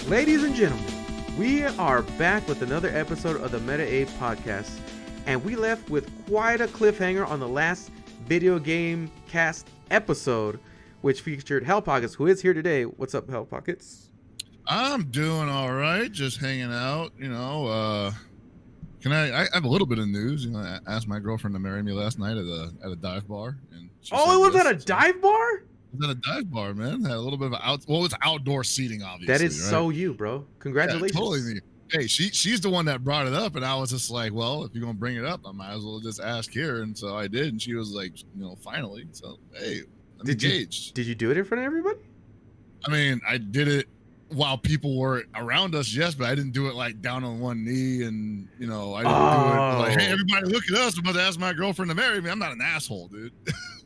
Ladies and gentlemen, we are back with another episode of the Meta A podcast, and we left with quite a cliffhanger on the last video game cast episode, which featured Hell Pockets, who is here today. What's up, Hell Pockets? I'm doing all right, just hanging out. Can I have a little bit of news? I asked my girlfriend to marry me last night at a dive bar, and she it was at a dive bar. It was at a dive bar, man. Had a little bit of it's outdoor seating, obviously. That is right? So you, bro. Congratulations. Yeah, totally. Hey, she's the one that brought it up, and I was just like, well, if you're gonna bring it up, I might as well just ask here. And so I did, and she was like, finally. So hey, I'm engaged. Did you do it in front of everybody? I mean, I did it while people were around us, yes, but I didn't do it like down on one knee, and I didn't do it like, hey, everybody, look at us! I'm about to ask my girlfriend to marry me. I'm not an asshole, dude.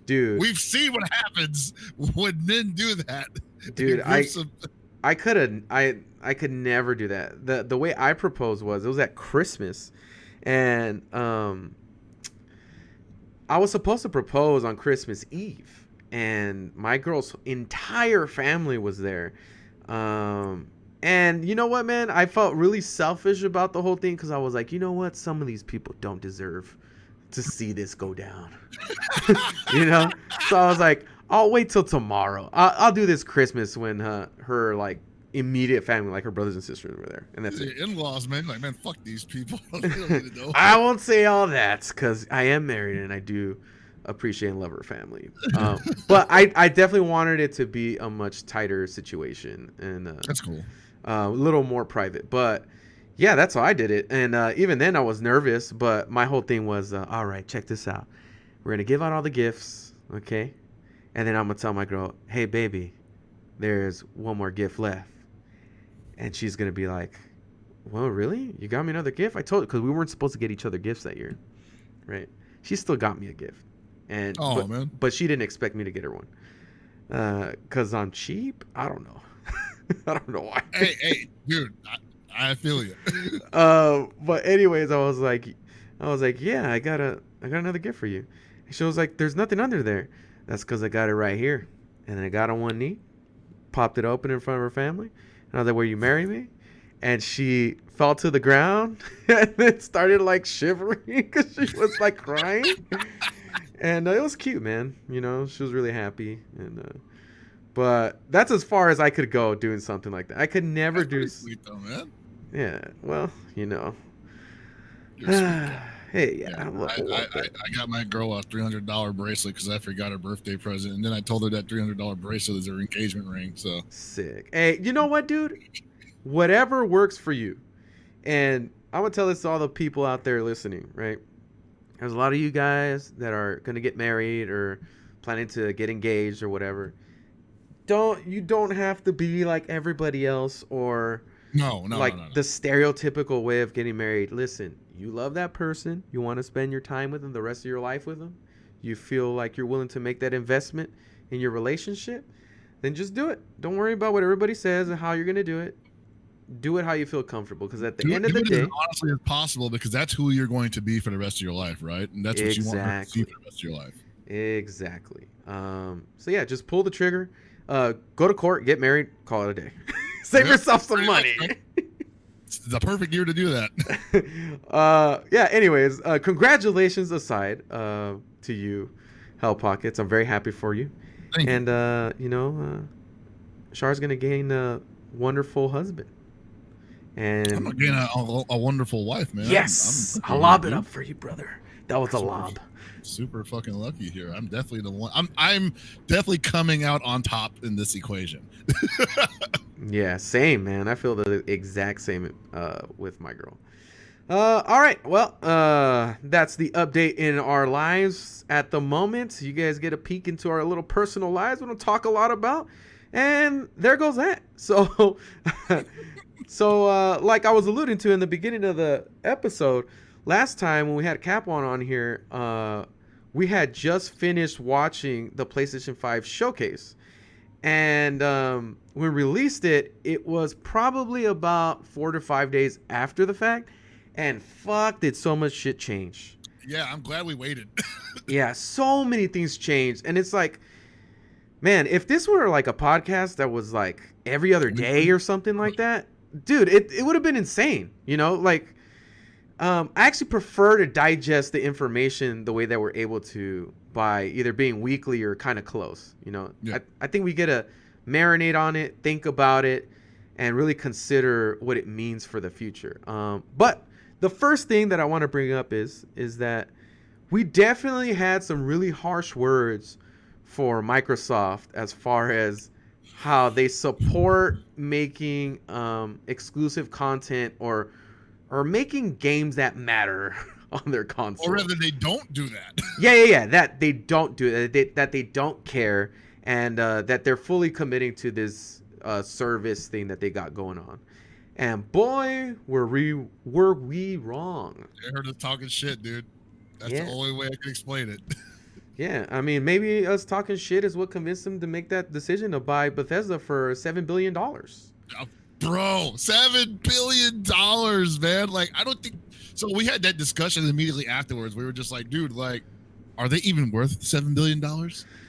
Dude, we've seen what happens when men do that. Dude, I could never do that. The way I proposed was it was at Christmas, and I was supposed to propose on Christmas Eve, and my girl's entire family was there. And you know what, man? I felt really selfish about the whole thing because I was like, you know what? Some of these people don't deserve to see this go down. So I was like, I'll wait till tomorrow. I'll do this Christmas when her like immediate family, like her brothers and sisters, were there, and that's it. In-laws, man. Like, man, fuck these people. They don't need to know. I won't say all that because I am married and I do appreciate and love her family. But I definitely wanted it to be a much tighter situation, and that's cool. A little more private, but. Yeah, that's how I did it. And even then I was nervous, but my whole thing was, all right, check this out. We're going to give out all the gifts, okay? And then I'm going to tell my girl, hey, baby, there's one more gift left. And she's going to be like, well, really? You got me another gift? I told her, because we weren't supposed to get each other gifts that year, right? She still got me a gift. Man. But she didn't expect me to get her one. Because I'm cheap? I don't know. I don't know why. Hey, dude, I feel you. But anyways, I was like, yeah, I got another gift for you. And she was like, there's nothing under there. That's because I got it right here. And then I got on one knee, popped it open in front of her family. And I was like, will you marry me? And she fell to the ground and then started like shivering because she was like crying. And it was cute, man. She was really happy. And but that's as far as I could go doing something like that. I could never do. Pretty sweet though, man. Yeah, well, Hey, yeah. I got my girl a $300 bracelet because I forgot her birthday present, and then I told her that $300 bracelet is her engagement ring. So sick. Hey, you know what, dude? Whatever works for you. And I'm gonna tell this to all the people out there listening, right? There's a lot of you guys that are gonna get married or planning to get engaged or whatever. You don't have to be like everybody else or no. The stereotypical way of getting married. Listen, you love that person. You want to spend your time with them the rest of your life with them. You feel like you're willing to make that investment in your relationship. Then just do it. Don't worry about what everybody says and how you're going to do it. Do it how you feel comfortable. Because at the end of the day, as honestly as possible, because that's who you're going to be for the rest of your life, right? And that's what you want to see for the rest of your life. Exactly. So yeah, just pull the trigger. Go to court, get married, call it a day. Save yourself some money. It's the perfect year to do that. Yeah. Anyways, congratulations aside to you, Hell Pockets. I'm very happy for you. Thank you. And Char's gonna gain a wonderful husband. And I'm gonna gain a wonderful wife, man. Yes, I'll lob it up for you, brother. That was a lob. Super fucking lucky here. I'm definitely the one. I'm definitely coming out on top in this equation. Yeah, same, man. I feel the exact same with my girl. All right. Well, that's the update in our lives at the moment. You guys get a peek into our little personal lives we don't talk a lot about. And there goes that. So, like I was alluding to in the beginning of the episode, last time when we had Cap on here, we had just finished watching the PlayStation 5 showcase. And when we released it, it was probably about 4 to 5 days after the fact. And fuck, did so much shit change. Yeah, I'm glad we waited. Yeah, so many things changed. And it's like, Man, if this were like a podcast that was like every other day or something like that, dude, it would have been insane. You know, like I actually prefer to digest the information the way that we're able to by either being weekly or kind of close. You know, Yeah. I think we get to marinate on it, think about it, and really consider what it means for the future. But the first thing that I want to bring up is that we definitely had some really harsh words for Microsoft as far as how they support making exclusive content or making games that matter on their console. Or rather, they don't do that. Yeah. That they don't do it. That they don't care, and that they're fully committing to this service thing that they got going on. And boy, were we wrong. I heard us talking shit, dude. That's Yeah. the only way I can explain it. Yeah, I mean, maybe us talking shit is what convinced them to make that decision to buy Bethesda for $7 billion. Bro, $7 billion, man. Like, I don't think so. We had that discussion immediately afterwards. We were just like, dude, like, are they even worth $7 billion?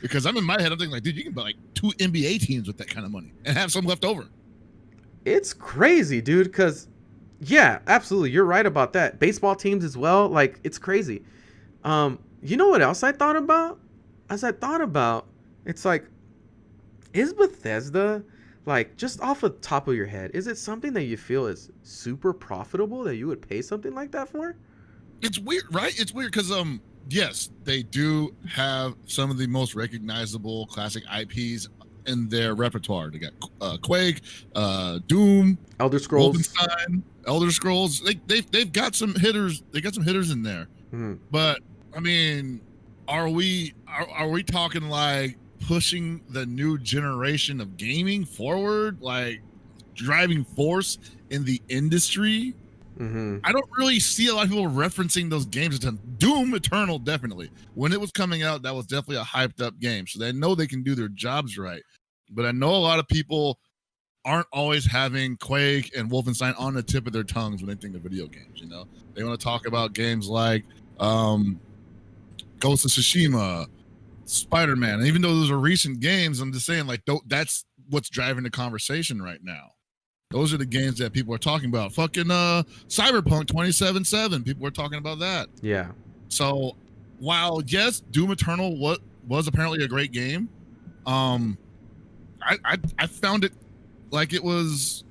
Because I'm in my head, I'm thinking, like, dude, you can buy like 2 NBA teams with that kind of money and have some left over. It's crazy, dude, because, yeah, absolutely. You're right about that. Baseball teams as well. Like, it's crazy. You know what else I thought about? It's like, is Bethesda, like, just off the top of your head, is it something that you feel is super profitable that you would pay something like that for? It's weird, right? It's weird because yes, they do have some of the most recognizable classic IPs in their repertoire. They got Quake, Doom, Elder Scrolls. Wolfenstein, Elder Scrolls. They've got some hitters. They got some hitters in there. Mm-hmm. But I mean, are we talking like pushing the new generation of gaming forward, like driving force in the industry? Mm-hmm. I don't really see a lot of people referencing those games. Doom Eternal, definitely. When it was coming out, that was definitely a hyped up game. So they know they can do their jobs right. But I know a lot of people aren't always having Quake and Wolfenstein on the tip of their tongues when they think of video games. You know, they want to talk about games like Ghost of Tsushima, Spiderman. And even though those are recent games, I'm just saying, like, that's what's driving the conversation right now. Those are the games that people are talking about. Fucking Cyberpunk 2077. People are talking about that. Yeah. So while yes, Doom Eternal was apparently a great game, I found it like it was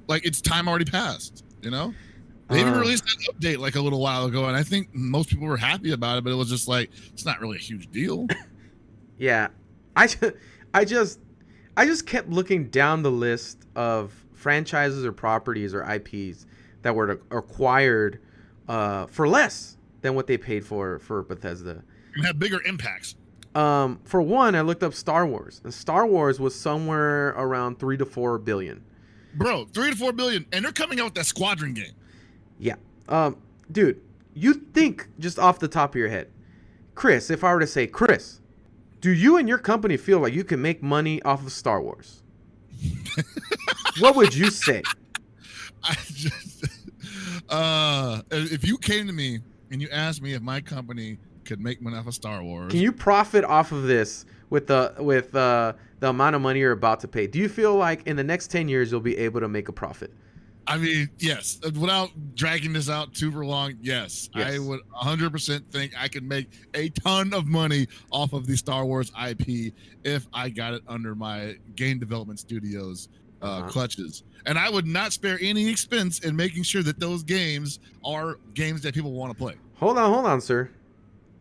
like its time already passed. You know, they even released an update like a little while ago, and I think most people were happy about it, but it was just like it's not really a huge deal. Yeah, I just kept looking down the list of franchises or properties or IPs that were acquired for less than what they paid for Bethesda. And have bigger impacts. For one, I looked up Star Wars, and Star Wars was somewhere around 3 to 4 billion. Bro, 3 to 4 billion, and they're coming out with that Squadron game. Yeah, dude, you think just off the top of your head, Chris? If I were to say, Chris, do you and your company feel like you can make money off of Star Wars? What would you say? If you came to me and you asked me if my company could make money off of Star Wars, can you profit off of this with the amount of money you're about to pay? Do you feel like in the next 10 years you'll be able to make a profit? I mean, yes. Without dragging this out super long, yes. I would 100% think I could make a ton of money off of the Star Wars IP if I got it under my game development studios clutches. And I would not spare any expense in making sure that those games are games that people want to play. Hold on, sir.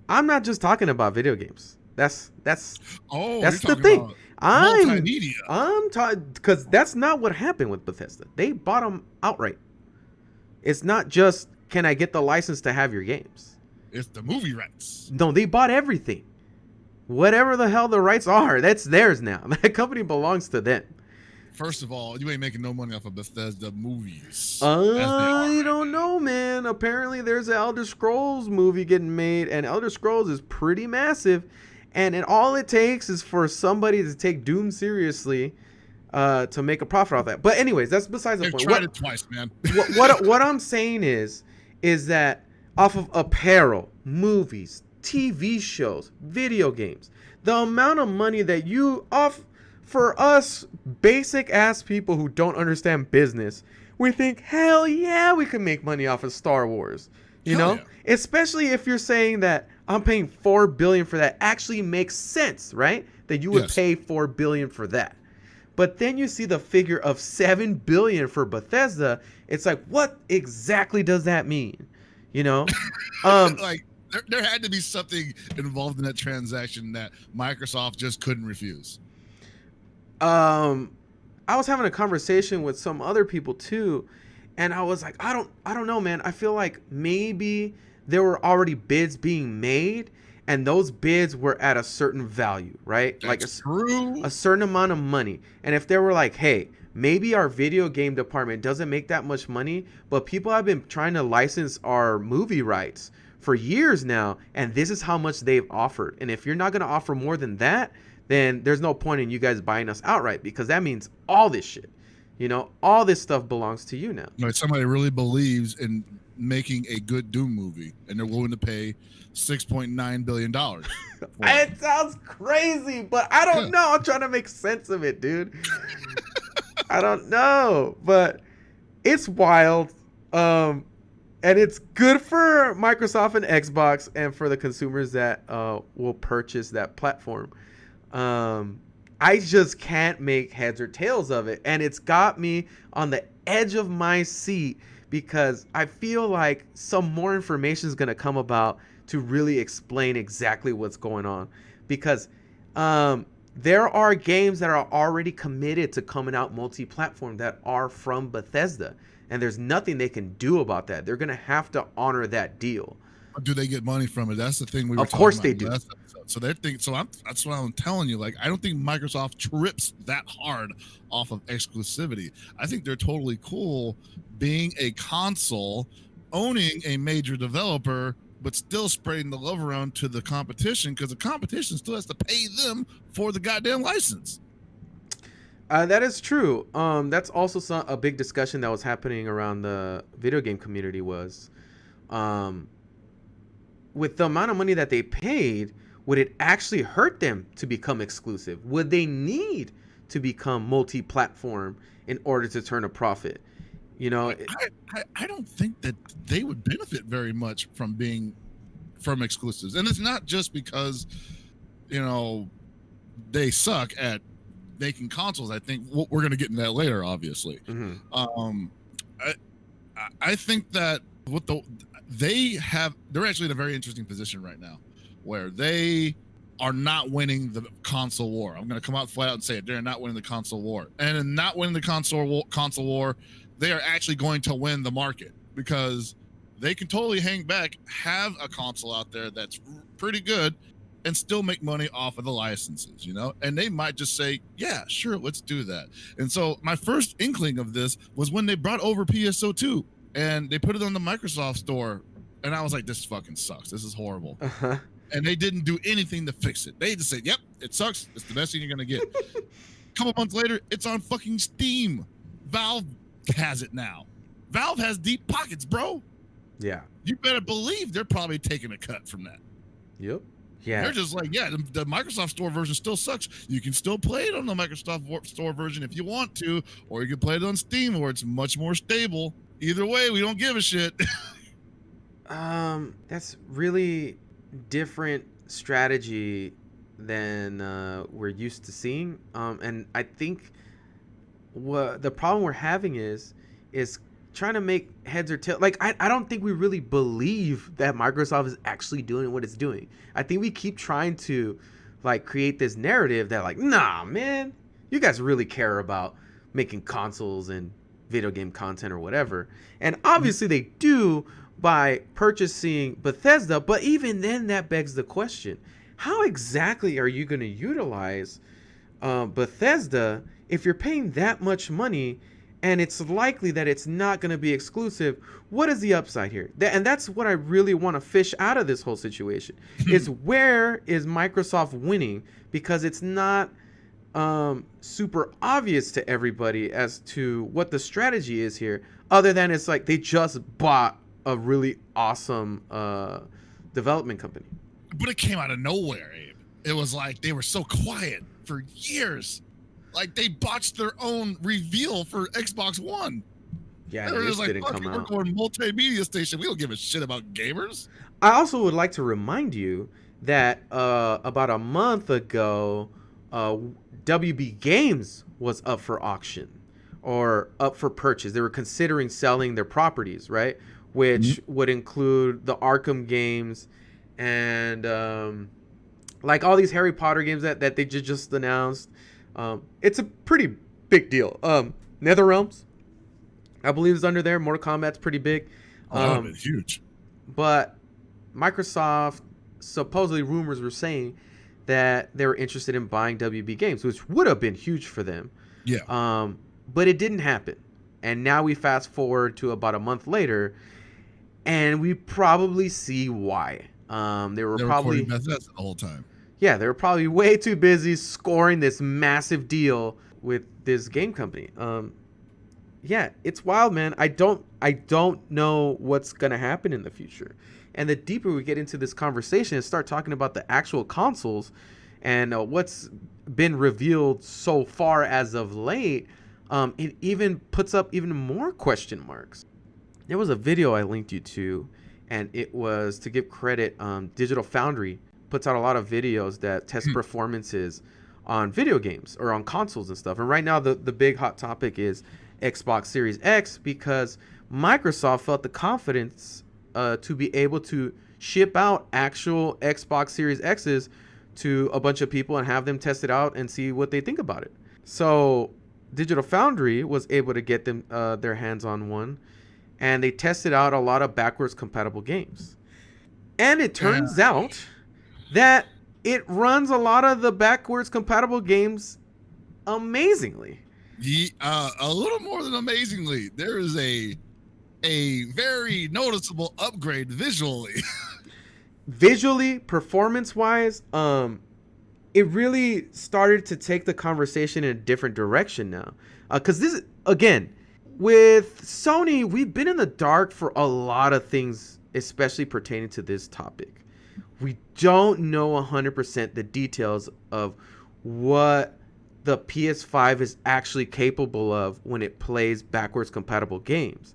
I'm not just talking about video games. That's the thing. I'm talking because that's not what happened with Bethesda. They bought them outright. It's not just can I get the license to have your games. It's the movie rights. No, they bought everything. Whatever the hell the rights are, that's theirs now. That company belongs to them. First of all, you ain't making no money off of Bethesda movies. I don't know, man. Apparently, there's an Elder Scrolls movie getting made, and Elder Scrolls is pretty massive. And all it takes is for somebody to take Doom seriously to make a profit off that. But anyways, that's besides the point. Tried it twice, man. what I'm saying is that off of apparel, movies, TV shows, video games, The amount of money that you off for us basic ass people who don't understand business, we think hell yeah we can make money off of Star Wars. You Hell know, yeah. especially if you're saying that I'm paying $4 billion for that actually makes sense, right? That you would Yes. pay $4 billion for that. But then you see the figure of $7 billion for Bethesda. It's like, what exactly does that mean? You know, Like there had to be something involved in that transaction that Microsoft just couldn't refuse. I was having a conversation with some other people too, and I was like, I don't know, man. I feel like maybe there were already bids being made, and those bids were at a certain value, right? Like That's true. a certain amount of money. And if they were like, hey, maybe our video game department doesn't make that much money, but people have been trying to license our movie rights for years now, and this is how much they've offered. And if you're not going to offer more than that, then there's no point in you guys buying us outright, because that means all this shit, you know, all this stuff belongs to you now. Like somebody really believes in making a good Doom movie, and they're willing to pay $6.9 billion. It sounds crazy, but I don't know. I'm trying to make sense of it, dude. I don't know, but it's wild. And it's good for Microsoft and Xbox and for the consumers that will purchase that platform. I just can't make heads or tails of it. And it's got me on the edge of my seat because I feel like some more information is going to come about to really explain exactly what's going on. Because there are games that are already committed to coming out multi-platform that are from Bethesda. And there's nothing they can do about that. They're going to have to honor that deal. Do they get money from it? That's the thing we were Of course talking they about do. last episode. So they're thinking. That's what I'm telling you. Like, I don't think Microsoft trips that hard off of exclusivity. I think they're totally cool being a console, owning a major developer, but still spreading the love around to the competition, because the competition still has to pay them for the goddamn license. That is true. That's also a big discussion that was happening around the video game community was, with the amount of money that they paid, would it actually hurt them to become exclusive? Would they need to become multi-platform in order to turn a profit? You know, I don't think that they would benefit very much from being from exclusives, and it's not just because, you know, they suck at making consoles. I think we're going to get into that later, obviously. Mm-hmm. I think that they're actually in a very interesting position right now, where they are not winning the console war. I'm going to come out flat out and say it. They're not winning the console war, and in not winning the console war, they are actually going to win the market, because they can totally hang back, have a console out there that's pretty good, and still make money off of the licenses, you know? And they might just say, yeah, sure, let's do that. And so my first inkling of this was when they brought over PSO2 and they put it on the Microsoft store. And I was like, this fucking sucks. This is horrible. Uh-huh. And they didn't do anything to fix it. They just said, yep, it sucks. It's the best thing you're going to get. A couple months later, it's on fucking Steam. Valve has it now. Valve has deep pockets, bro. Yeah. You better believe they're probably taking a cut from that. Yep. Yeah. They're just like, yeah, the Microsoft Store version still sucks. You can still play it on the Microsoft Store version if you want to, or you can play it on Steam where it's much more stable. Either way, we don't give a shit. That's really different strategy than we're used to seeing. And I think what the problem we're having is trying to make heads or tails. Like, I don't think we really believe that Microsoft is actually doing what it's doing. I think we keep trying to like create this narrative that like, nah, man, you guys really care about making consoles and video game content or whatever. And obviously they do by purchasing Bethesda, but even then that begs the question, how exactly are you going to utilize Bethesda if you're paying that much money and it's likely that it's not going to be exclusive? What is the upside here? And that's what I really want to fish out of this whole situation is where is Microsoft winning? Because it's not super obvious to everybody as to what the strategy is here, other than it's like they just bought a really awesome development company. But it came out of nowhere, Abe. it was like they were so quiet for years. Like they botched their own reveal for Xbox One. Yeah, They were this just like, didn't fuck come it, we're out. going multimedia station. We don't give a shit about gamers. I also would like to remind you that about a month ago, uh, WB Games was up for auction or up for purchase. They were considering selling their properties, right? Which would include the Arkham games and like all these Harry Potter games that they just announced. It's a pretty big deal. NetherRealms, I believe, is under there. Mortal Kombat's pretty big. Oh, that would have been huge. But Microsoft, supposedly rumors were saying that they were interested in buying WB Games, which would have been huge for them. Yeah. But it didn't happen. And now we fast forward to about a month later, and we probably see why. They were probably Bethesda the whole time. Yeah, they were probably way too busy scoring this massive deal with this game company. Yeah, it's wild, man. I don't know what's gonna happen in the future. And the deeper we get into this conversation and start talking about the actual consoles and what's been revealed so far as of late, it even puts up even more question marks. There was a video I linked you to, and it was to give credit. Digital Foundry puts out a lot of videos that test performances on video games or on consoles and stuff. And right now, the big hot topic is Xbox Series X, because Microsoft felt the confidence to be able to ship out actual Xbox Series X's to a bunch of people and have them test it out and see what they think about it. So Digital Foundry was able to get them their hands on one, and they tested out a lot of backwards compatible games. And it turns out that it runs a lot of the backwards compatible games amazingly. A little more than amazingly. There is a very noticeable upgrade visually. Visually, performance-wise, it really started to take the conversation in a different direction now. Because this, again, with Sony, we've been in the dark for a lot of things, especially pertaining to this topic. We don't know 100% the details of what the PS5 is actually capable of when it plays backwards compatible games.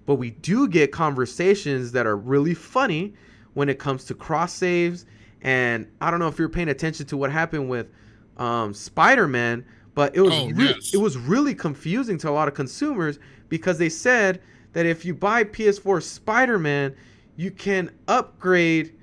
But we do get conversations that are really funny when it comes to cross saves. And I don't know if you're paying attention to what happened with Spiderman, but it was it was really confusing to a lot of consumers, because they said that if you buy PS4 Spider-Man, you can upgrade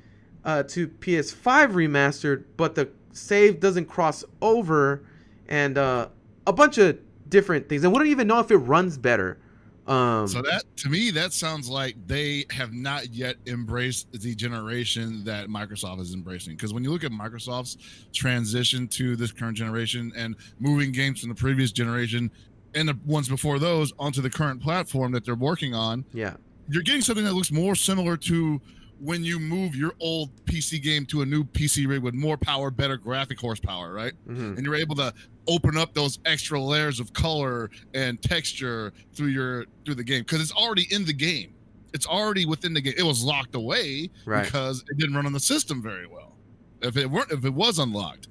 to PS5 remastered, but the save doesn't cross over, and a bunch of different things. And we don't even know if it runs better. So that, to me, that sounds like they have not yet embraced the generation that Microsoft is embracing. Because when you look at Microsoft's transition to this current generation and moving games from the previous generation and the ones before those onto the current platform that they're working on, yeah, you're getting something that looks more similar to when you move your old PC game to a new PC rig with more power, better graphic horsepower, right? Mm-hmm. And you're able to open up those extra layers of color and texture through the game, because it's already in the game. It's already within the game. It was locked away because it didn't run on the system very well. If it was unlocked.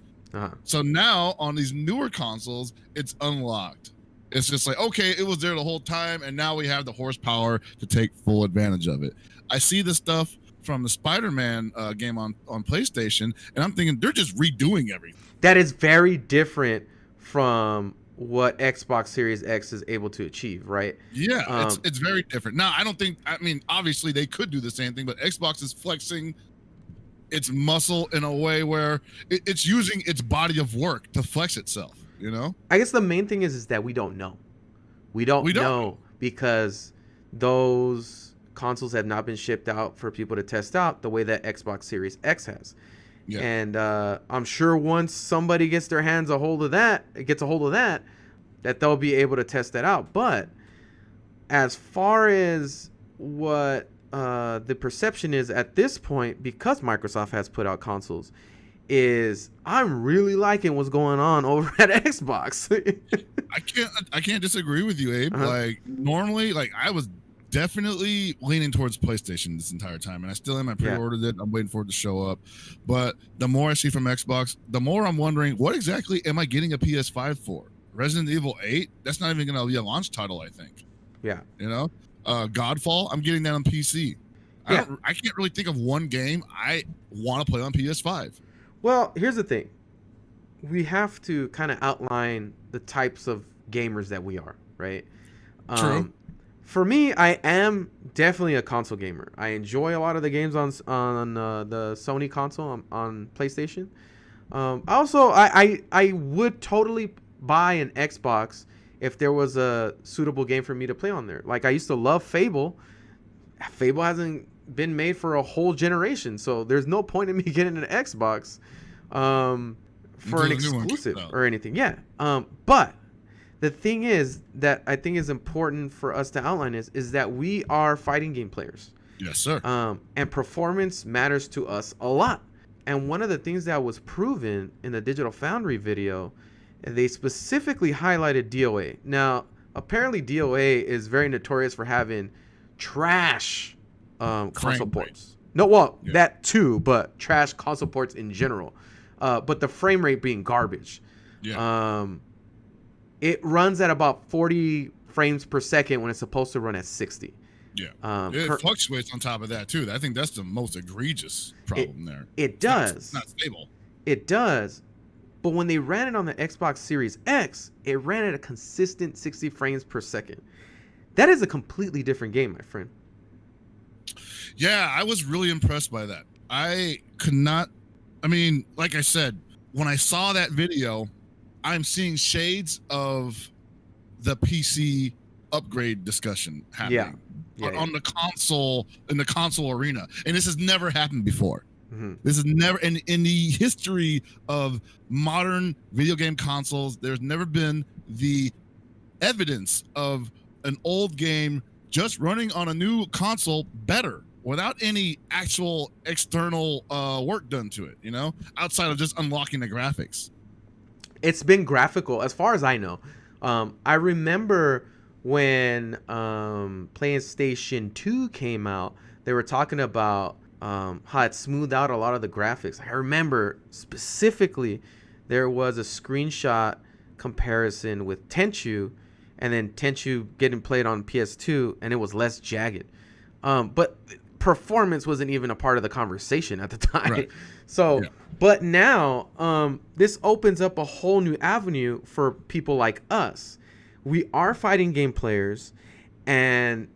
So now on these newer consoles, it's unlocked. It's just like, okay, it was there the whole time, and now we have the horsepower to take full advantage of it. I see the stuff from the Spider-Man game on PlayStation, and I'm thinking they're just redoing everything. That is very different from what Xbox Series X is able to achieve, right? Yeah, it's very different. Now, I mean, obviously they could do the same thing, but Xbox is flexing its muscle in a way where it's using its body of work to flex itself, you know? I guess the main thing is that we don't know. We don't know, because those consoles have not been shipped out for people to test out the way that Xbox Series X has. Yeah. And I'm sure once somebody gets a hold of that, that they'll be able to test that out. But as far as what the perception is at this point, because Microsoft has put out consoles, is I'm really liking what's going on over at Xbox. I can't disagree with you, Abe. Like normally, like I was definitely leaning towards PlayStation this entire time, and I still am. I pre-ordered it. I'm waiting for it to show up. But the more I see from Xbox, the more I'm wondering, what exactly am I getting a PS5 for? Resident Evil 8? That's not even going to be a launch title, I think. Yeah. You know, Godfall, I'm getting that on PC. I can't really think of one game I want to play on PS5. Well, here's the thing. We have to kind of outline the types of gamers that we are, right? True. For me, I am definitely a console gamer. I enjoy a lot of the games on the Sony console on PlayStation. I would totally buy an Xbox if there was a suitable game for me to play on there. Like I used to love Fable. Fable hasn't been made for a whole generation, so there's no point in me getting an Xbox for an exclusive or anything. Yeah. But the thing is that I think is important for us to outline is that we are fighting game players. Yes, sir. And performance matters to us a lot. And one of the things that was proven in the Digital Foundry video, they specifically highlighted DOA. Now, apparently DOA is very notorious for having trash console ports. No, well, that too, but trash console ports in general. But the frame rate being garbage. Yeah. It runs at about 40 frames per second when it's supposed to run at 60. Yeah. It fluctuates on top of that too. I think that's the most egregious problem there. It does. It's not stable. It does. But when they ran it on the Xbox Series X, it ran at a consistent 60 frames per second. That is a completely different game, my friend. Yeah, I was really impressed by that. Like I said, when I saw that video, I'm seeing shades of the PC upgrade discussion happening on the console, in the console arena. And this has never happened before. Mm-hmm. This is never in the history of modern video game consoles. There's never been the evidence of an old game just running on a new console better without any actual external work done to it, outside of just unlocking the graphics. It's been graphical as far as I know. I remember when PlayStation 2 came out, they were talking about how it smoothed out a lot of the graphics. I remember specifically there was a screenshot comparison with Tenchu, and then Tenchu getting played on PS2, and it was less jagged. But performance wasn't even a part of the conversation at the time. Right. So, but now this opens up a whole new avenue for people like us. We are fighting game players, and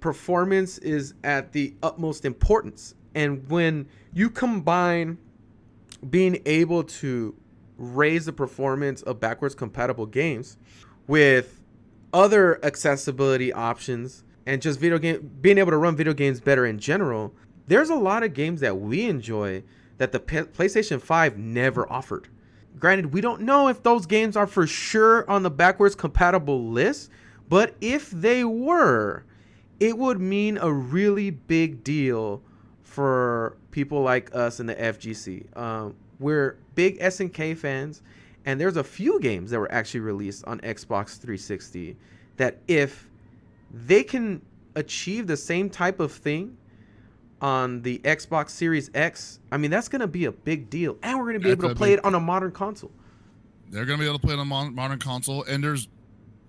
performance is at the utmost importance. And when you combine being able to raise the performance of backwards compatible games with other accessibility options and just being able to run video games better in general, there's a lot of games that we enjoy that the PlayStation 5 never offered. Granted, we don't know if those games are for sure on the backwards compatible list, but if they were, it would mean a really big deal for people like us in the FGC. We're big SNK fans, and there's a few games that were actually released on Xbox 360 that if they can achieve the same type of thing on the Xbox Series X, I mean, that's going to be a big deal. And we're going to be able to play it on a modern console. They're going to be able to play it on a modern console. And there's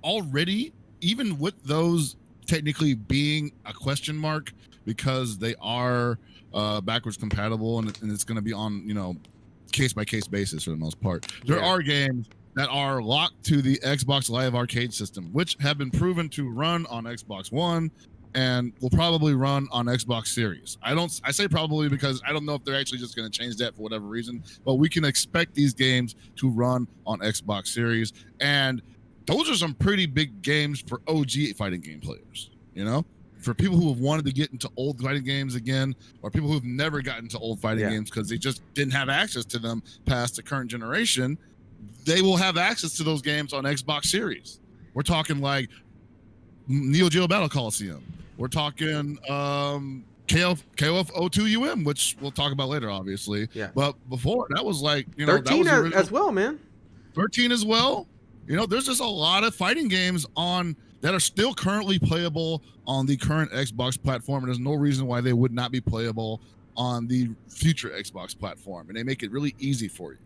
already, even with those technically being a question mark, because they are backwards compatible and it's going to be on, case-by-case basis for the most part. There are games that are locked to the Xbox Live Arcade system, which have been proven to run on Xbox One and will probably run on Xbox Series. I say probably because I don't know if they're actually just going to change that for whatever reason, but we can expect these games to run on Xbox Series. And those are some pretty big games for OG fighting game players, for people who have wanted to get into old fighting games again, or people who've never gotten to old fighting games because they just didn't have access to them past the current generation. They will have access to those games on Xbox Series. We're talking like Neo Geo Battle Coliseum. We're talking KOF 02 UM, which we'll talk about later, obviously. Yeah. But before, that was like, 13 that was as well, man. 13 as well. You know, there's just a lot of fighting games on that are still currently playable on the current Xbox platform, and there's no reason why they would not be playable on the future Xbox platform, and they make it really easy for you.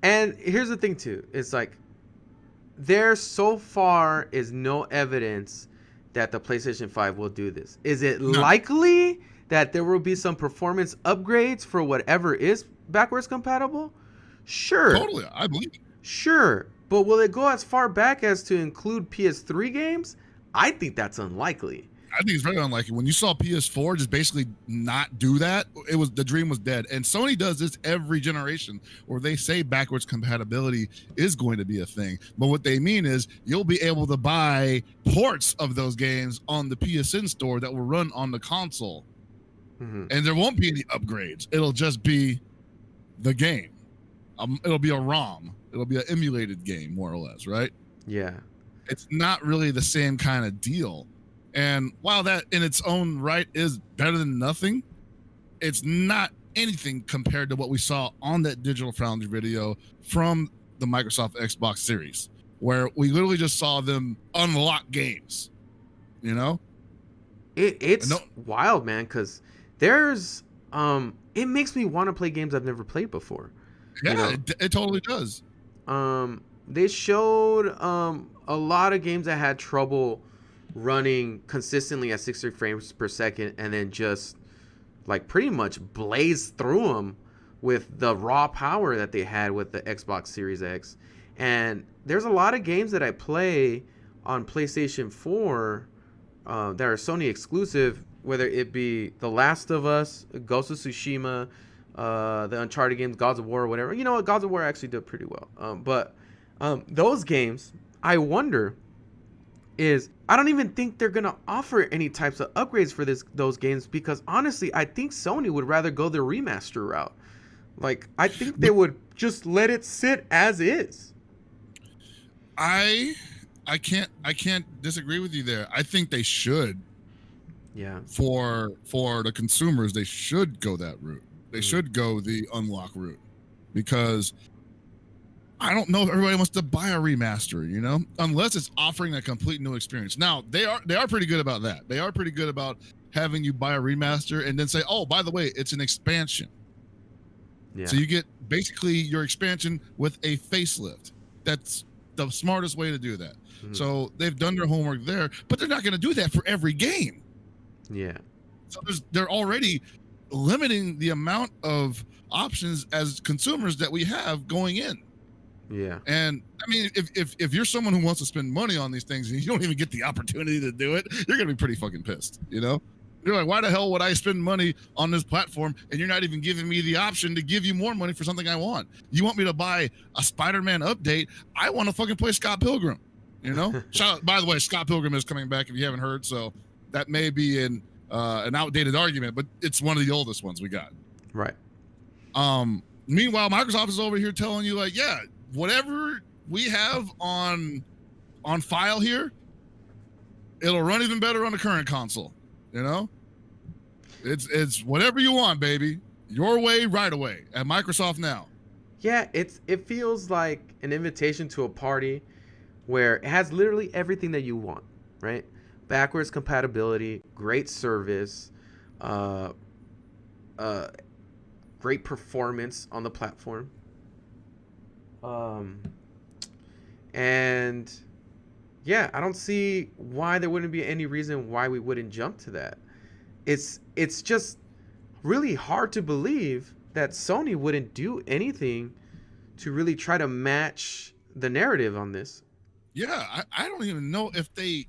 And here's the thing too, it's like there so far is no evidence that the PlayStation 5 will do this. Is it likely that there will be some performance upgrades for whatever is backwards compatible? Sure. Totally, I believe it. Sure. But will it go as far back as to include PS3 games? I think that's unlikely. I think it's very unlikely. When you saw PS4 just basically not do that, it was the dream was dead. And Sony does this every generation, where they say backwards compatibility is going to be a thing. But what they mean is you'll be able to buy ports of those games on the PSN store that will run on the console, and there won't be any upgrades. It'll just be the game. It'll be a ROM. It'll be an emulated game, more or less, right? Yeah. It's not really the same kind of deal. And while that in its own right is better than nothing, it's not anything compared to what we saw on that Digital Foundry video from the Microsoft Xbox Series, where we literally just saw them unlock games, you know? It's wild, man, because there's it makes me want to play games I've never played before. Yeah, you know? It totally does. They showed a lot of games that had trouble running consistently at 60 frames per second, and then just like pretty much blaze through them with the raw power that they had with the Xbox Series X. And there's a lot of games that I play on PlayStation 4 that are Sony exclusive, whether it be The Last of Us, Ghost of Tsushima, the Uncharted games, Gods of War, or whatever. You know what? Gods of War actually did pretty well. But those games, I wonder, I don't even think they're going to offer any types of upgrades for those games, because honestly, I think Sony would rather go the remaster route. Like, I think they would just let it sit as is. I can't disagree with you there. I think they should. Yeah. For the consumers, they should go that route. They should go the unlock route, because I don't know if everybody wants to buy a remaster, you know, unless it's offering a complete new experience. Now, they are pretty good about that. They are pretty good about having you buy a remaster and then say, oh, by the way, it's an expansion. Yeah. So you get basically your expansion with a facelift. That's the smartest way to do that. So they've done their homework there, but they're not going to do that for every game. Yeah. So they're already limiting the amount of options as consumers that we have going in. Yeah. And I mean, if you're someone who wants to spend money on these things and you don't even get the opportunity to do it, you're going to be pretty fucking pissed, you know? You're like, why the hell would I spend money on this platform and you're not even giving me the option to give you more money for something I want? You want me to buy a Spiderman update? I want to fucking play Scott Pilgrim, you know? By the way, Scott Pilgrim is coming back if you haven't heard, so that may be an outdated argument, but it's one of the oldest ones we got. Right. Meanwhile, Microsoft is over here telling you, like, yeah, whatever we have on file here, it'll run even better on the current console. You know, it's whatever you want, baby. Your way, right away at Microsoft now. Yeah, it feels like an invitation to a party where it has literally everything that you want, right? Backwards compatibility, great service, great performance on the platform. And yeah, I don't see why there wouldn't be any reason why we wouldn't jump to that. It's just really hard to believe that Sony wouldn't do anything to really try to match the narrative on this. Yeah, I don't even know if they,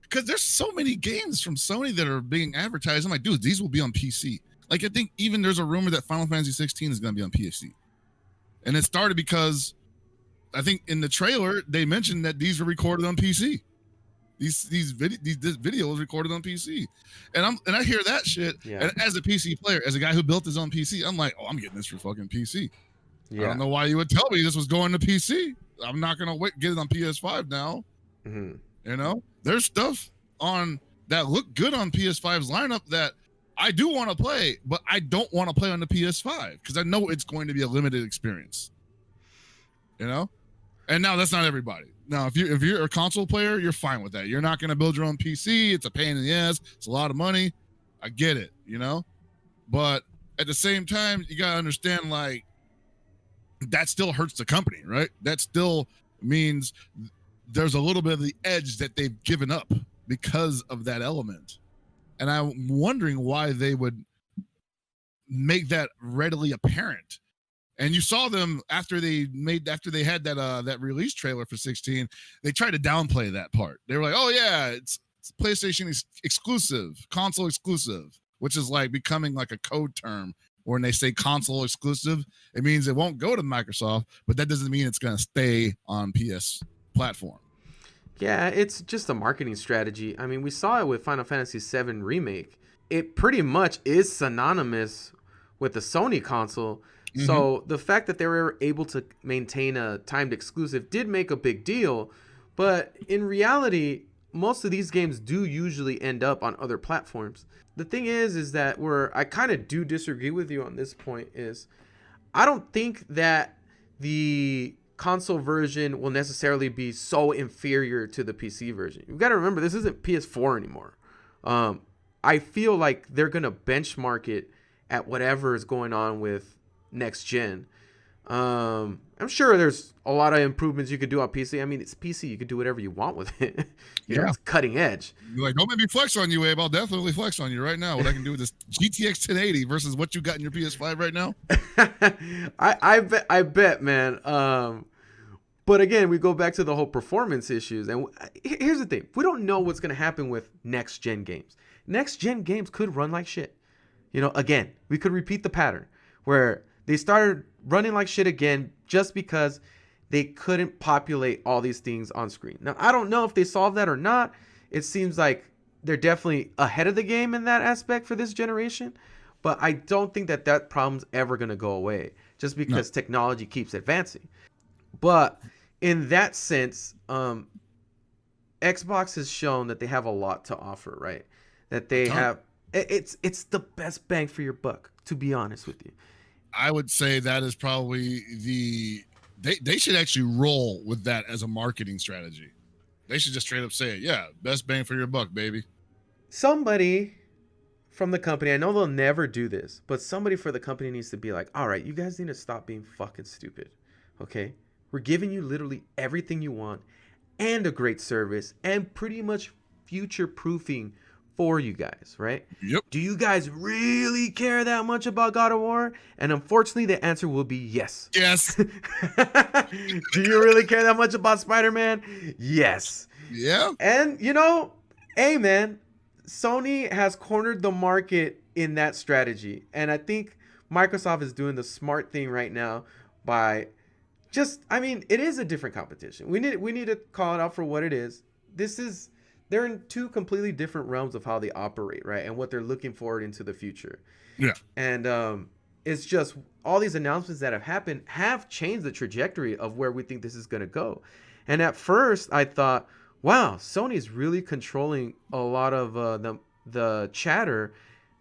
because there's so many games from Sony that are being advertised. I'm like, dude, these will be on PC. Like, I think even there's a rumor that Final Fantasy 16 is going to be on PC. And it started because I think in the trailer they mentioned that these were recorded on PC. This video was recorded on PC, and I hear that shit. Yeah. And as a PC player, as a guy who built his own PC, I'm like, oh, I'm getting this for fucking PC. Yeah. I don't know why you would tell me this was going to PC. I'm not gonna get it on PS5 now. You know, there's stuff on that look good on PS5's lineup that I do want to play, but I don't want to play on the PS5 because I know it's going to be a limited experience. You know? And now that's not everybody. Now, if you're a console player, you're fine with that. You're not going to build your own PC. It's a pain in the ass. It's a lot of money. I get it, But at the same time, you got to understand, like, that still hurts the company, right? That still means there's a little bit of the edge that they've given up because of that element. And I'm wondering why they would make that readily apparent. And you saw them after they had that release trailer for 16, they tried to downplay that part. They were like, "Oh yeah, it's PlayStation exclusive, console exclusive," which is like becoming like a code term. When they say console exclusive, it means it won't go to Microsoft, but that doesn't mean it's going to stay on PS platform. Yeah, it's just a marketing strategy. I mean, we saw it with Final Fantasy VII Remake. It pretty much is synonymous with the Sony console. Mm-hmm. So the fact that they were able to maintain a timed exclusive did make a big deal. But in reality, most of these games do usually end up on other platforms. The thing is that where I kind of do disagree with you on this point is I don't think that the console version will necessarily be so inferior to the PC version. You've got to remember, this isn't PS4 anymore. I feel like they're going to benchmark it at whatever is going on with next gen. I'm sure there's a lot of improvements you could do on PC. I mean, it's PC. You could do whatever you want with it. You know, it's cutting edge. You're like, don't make me flex on you, Abe. I'll definitely flex on you right now. What I can do with this GTX 1080 versus what you got in your PS5 right now. I bet, man. But again, we go back to the whole performance issues. And here's the thing. We don't know what's going to happen with next-gen games. Next-gen games could run like shit. Again, we could repeat the pattern where they started running like shit again just because they couldn't populate all these things on screen. Now, I don't know if they solved that or not. It seems like they're definitely ahead of the game in that aspect for this generation. But I don't think that problem's ever going to go away just because technology keeps advancing. But in that sense, Xbox has shown that they have a lot to offer, right? That they have... It's the best bang for your buck, to be honest with you. I would say that is probably they should actually roll with that as a marketing strategy. They should just straight up say it. Yeah, best bang for your buck, baby. Somebody from the company, I know they'll never do this, but somebody for the company needs to be like, all right, you guys need to stop being fucking stupid. Okay? We're giving you literally everything you want and a great service and pretty much future-proofing for you guys, right? Yep. Do you guys really care that much about God of War? And unfortunately, the answer will be yes. Yes. Do you really care that much about Spider-Man? Yes. Yeah. And, hey, man, Sony has cornered the market in that strategy. And I think Microsoft is doing the smart thing right now by it is a different competition. We need to call it out for what it is. They're in two completely different realms of how they operate, right? And what they're looking forward into the future. Yeah. And it's just all these announcements that have happened have changed the trajectory of where we think this is going to go. And at first I thought, wow, Sony's really controlling a lot of the chatter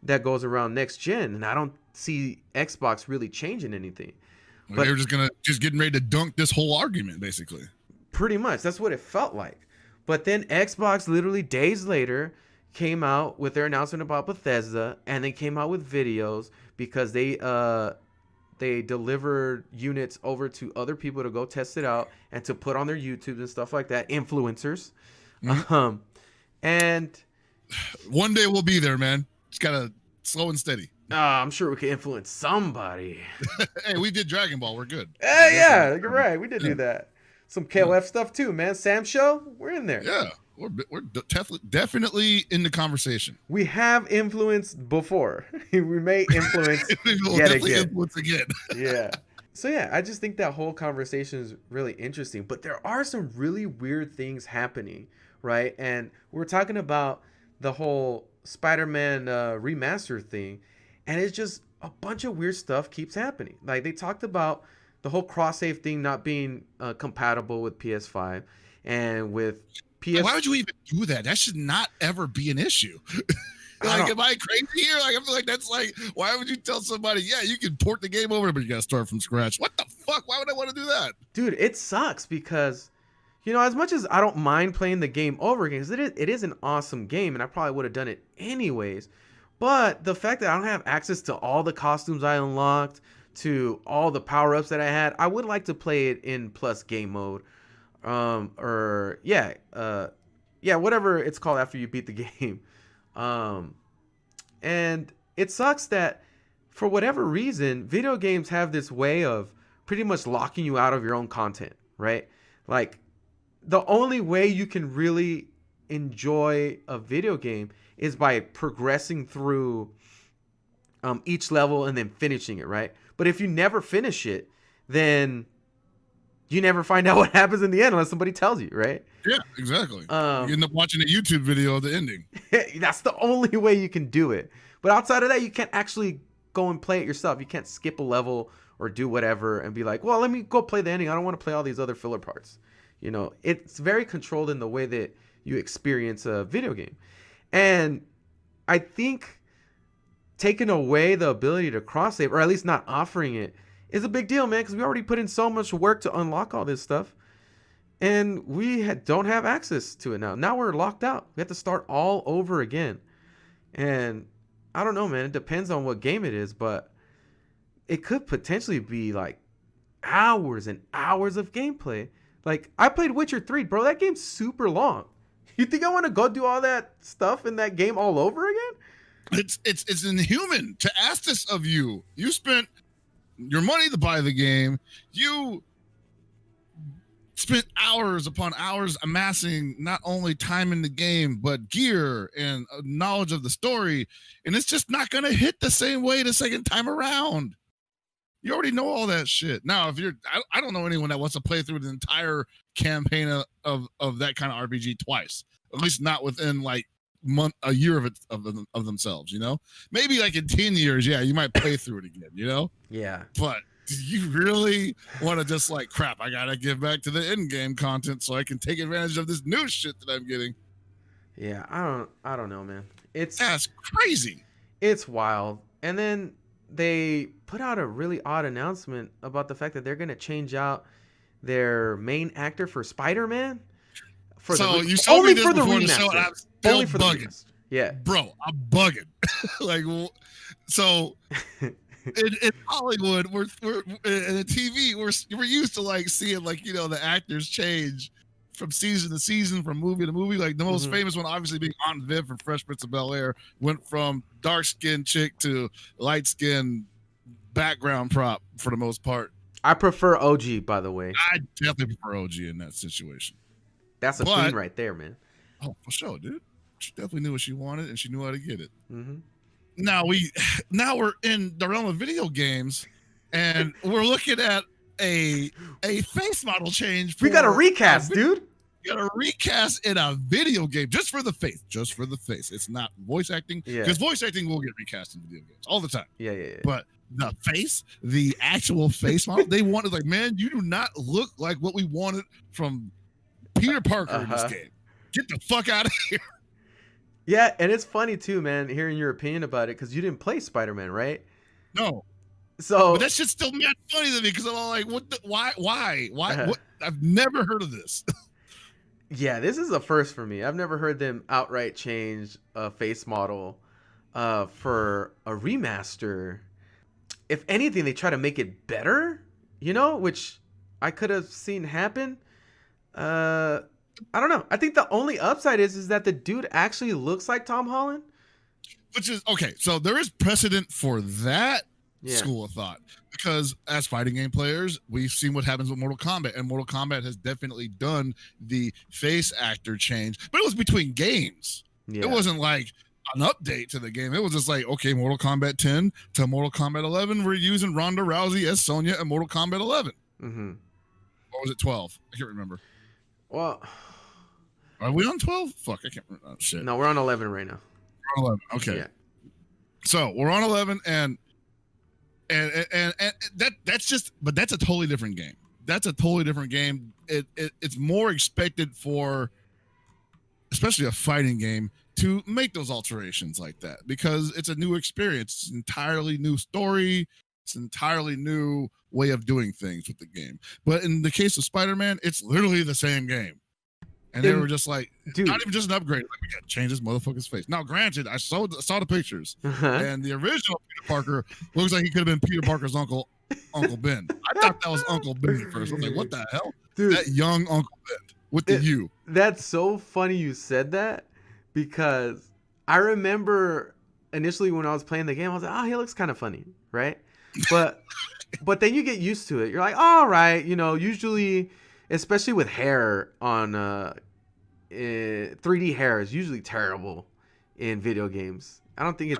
that goes around next gen. And I don't see Xbox really changing anything. But they're just getting ready to dunk this whole argument, basically. Pretty much. That's what it felt like. But then Xbox literally days later came out with their announcement about Bethesda, and they came out with videos because they delivered units over to other people to go test it out and to put on their YouTube and stuff like that, influencers. Mm-hmm. And one day we'll be there, man. Just gotta slow and steady. I'm sure we can influence somebody. Hey, we did Dragon Ball. We're good. Hey, yeah, you're right. We did do that. Some KOF stuff too, man. Sam Show, we're in there. Yeah, we're definitely in the conversation. We have influenced before. We may influence yet again. Influence again. Yeah. So yeah, I just think that whole conversation is really interesting. But there are some really weird things happening, right? And we're talking about the whole Spider-Man remaster thing, and it's just a bunch of weird stuff keeps happening. Like they talked about the whole cross-save thing not being compatible with PS5 and with PS. Why would you even do that? That should not ever be an issue. Like, am I crazy here? Like, I feel like that's like, why would you tell somebody, yeah, you can port the game over, but you gotta start from scratch? What the fuck? Why would I want to do that? Dude, it sucks because, you know, as much as I don't mind playing the game over again, because it is an awesome game, and I probably would have done it anyways. But the fact that I don't have access to all the costumes I unlocked, to all the power-ups that I had, I would like to play it in plus game mode. Or yeah, whatever it's called after you beat the game. And it sucks that for whatever reason, video games have this way of pretty much locking you out of your own content, right? Like, the only way you can really enjoy a video game is by progressing through each level and then finishing it, right? But if you never finish it, then you never find out what happens in the end unless somebody tells you, right? Yeah, exactly. You end up watching a YouTube video of the ending. That's the only way you can do it. But outside of that, you can't actually go and play it yourself. You can't skip a level or do whatever and be like, well, let me go play the ending. I don't want to play all these other filler parts. You know, it's very controlled in the way that you experience a video game. And I think taking away the ability to cross save, or at least not offering it, is a big deal, man, because we already put in so much work to unlock all this stuff. And we don't have access to it now. Now we're locked out. We have to start all over again. And I don't know, man. It depends on what game it is, but it could potentially be like hours and hours of gameplay. Like, I played Witcher 3, bro. That game's super long. You think I want to go do all that stuff in that game all over again? It's inhuman to ask this of you. You spent your money to buy the game. You spent hours upon hours amassing not only time in the game, but gear and knowledge of the story. And it's just not going to hit the same way the second time around. You already know all that shit. Now, if I don't know anyone that wants to play through the entire campaign of that kind of RPG twice, at least not within like a year of themselves, you know? Maybe like in 10 years, yeah, you might play through it again, you know? Yeah. But do you really want to just like, crap, I got to give back to the in-game content so I can take advantage of this new shit that I'm getting? Yeah, I don't know, man. That's crazy. It's wild. And then they put out a really odd announcement about the fact that they're going to change out their main actor for Spiderman. You told only me this for the before remaster. The show, and I'm still only for bugging. The remaster. Yeah. Bro, I'm bugging. Like, so in Hollywood, we're in the TV, we're used to like seeing like, you know, the actors change from season to season, from movie to movie. Like the most famous one, obviously, being Aunt Viv from Fresh Prince of Bel-Air, went from dark skinned chick to light skinned background prop for the most part. I prefer OG, by the way. I definitely prefer OG in that situation. That's a queen right there, man. Oh, for sure, dude. She definitely knew what she wanted, and she knew how to get it. Mm-hmm. Now we're in the realm of video games, and we're looking at a face model change. We got a recast, dude. You got a recast in a video game just for the face. Just for the face. It's not voice acting, because voice acting will get recast in video games all the time. Yeah. But the face, the actual face model, they wanted, like, man, you do not look like what we wanted from Peter Parker in this game. Get the fuck out of here. Yeah, and it's funny too, man, hearing your opinion about it, because you didn't play Spider-Man, right? No. So, but that shit's still mad funny to me, because I'm all like, what? Why? What? I've never heard of this. Yeah, this is a first for me. I've never heard them outright change a face model for a remaster. If anything, they try to make it better, you know, which I could have seen happen. I don't know. I think the only upside is that the dude actually looks like Tom Holland. Which is okay. So there is precedent for that school of thought, because as fighting game players, we've seen what happens with Mortal Kombat, and Mortal Kombat has definitely done the face actor change, but it was between games. It wasn't like an update to the game. It was just like, okay, Mortal Kombat 10 to Mortal Kombat 11, we're using Ronda Rousey as Sonya in Mortal Kombat 11. Mm-hmm. Or was it 12? I can't remember. Well, are we on 12? Fuck, I can't remember. Oh, shit. No, we're on 11 right now. We're on 11. Okay. Yeah. So we're on 11, and that's just, but that's a totally different game. That's a totally different game. It's more expected for, especially a fighting game, to make those alterations like that, because it's a new experience. It's an entirely new story. It's an entirely new way of doing things with the game. But in the case of Spider-Man, it's literally the same game. And they were just like, dude, not even just an upgrade. Like, we got to change this motherfucker's face. Now, granted, I saw the pictures, and the original Peter Parker looks like he could have been Peter Parker's Uncle Ben. I thought that was Uncle Ben at first. I was like, what the hell? Dude, that young Uncle Ben with the U. That's so funny you said that, because I remember initially when I was playing the game, I was like, oh, he looks kind of funny, right? But then you get used to it. You're like, all right, usually, especially with hair on 3D hair is usually terrible in video games. I don't think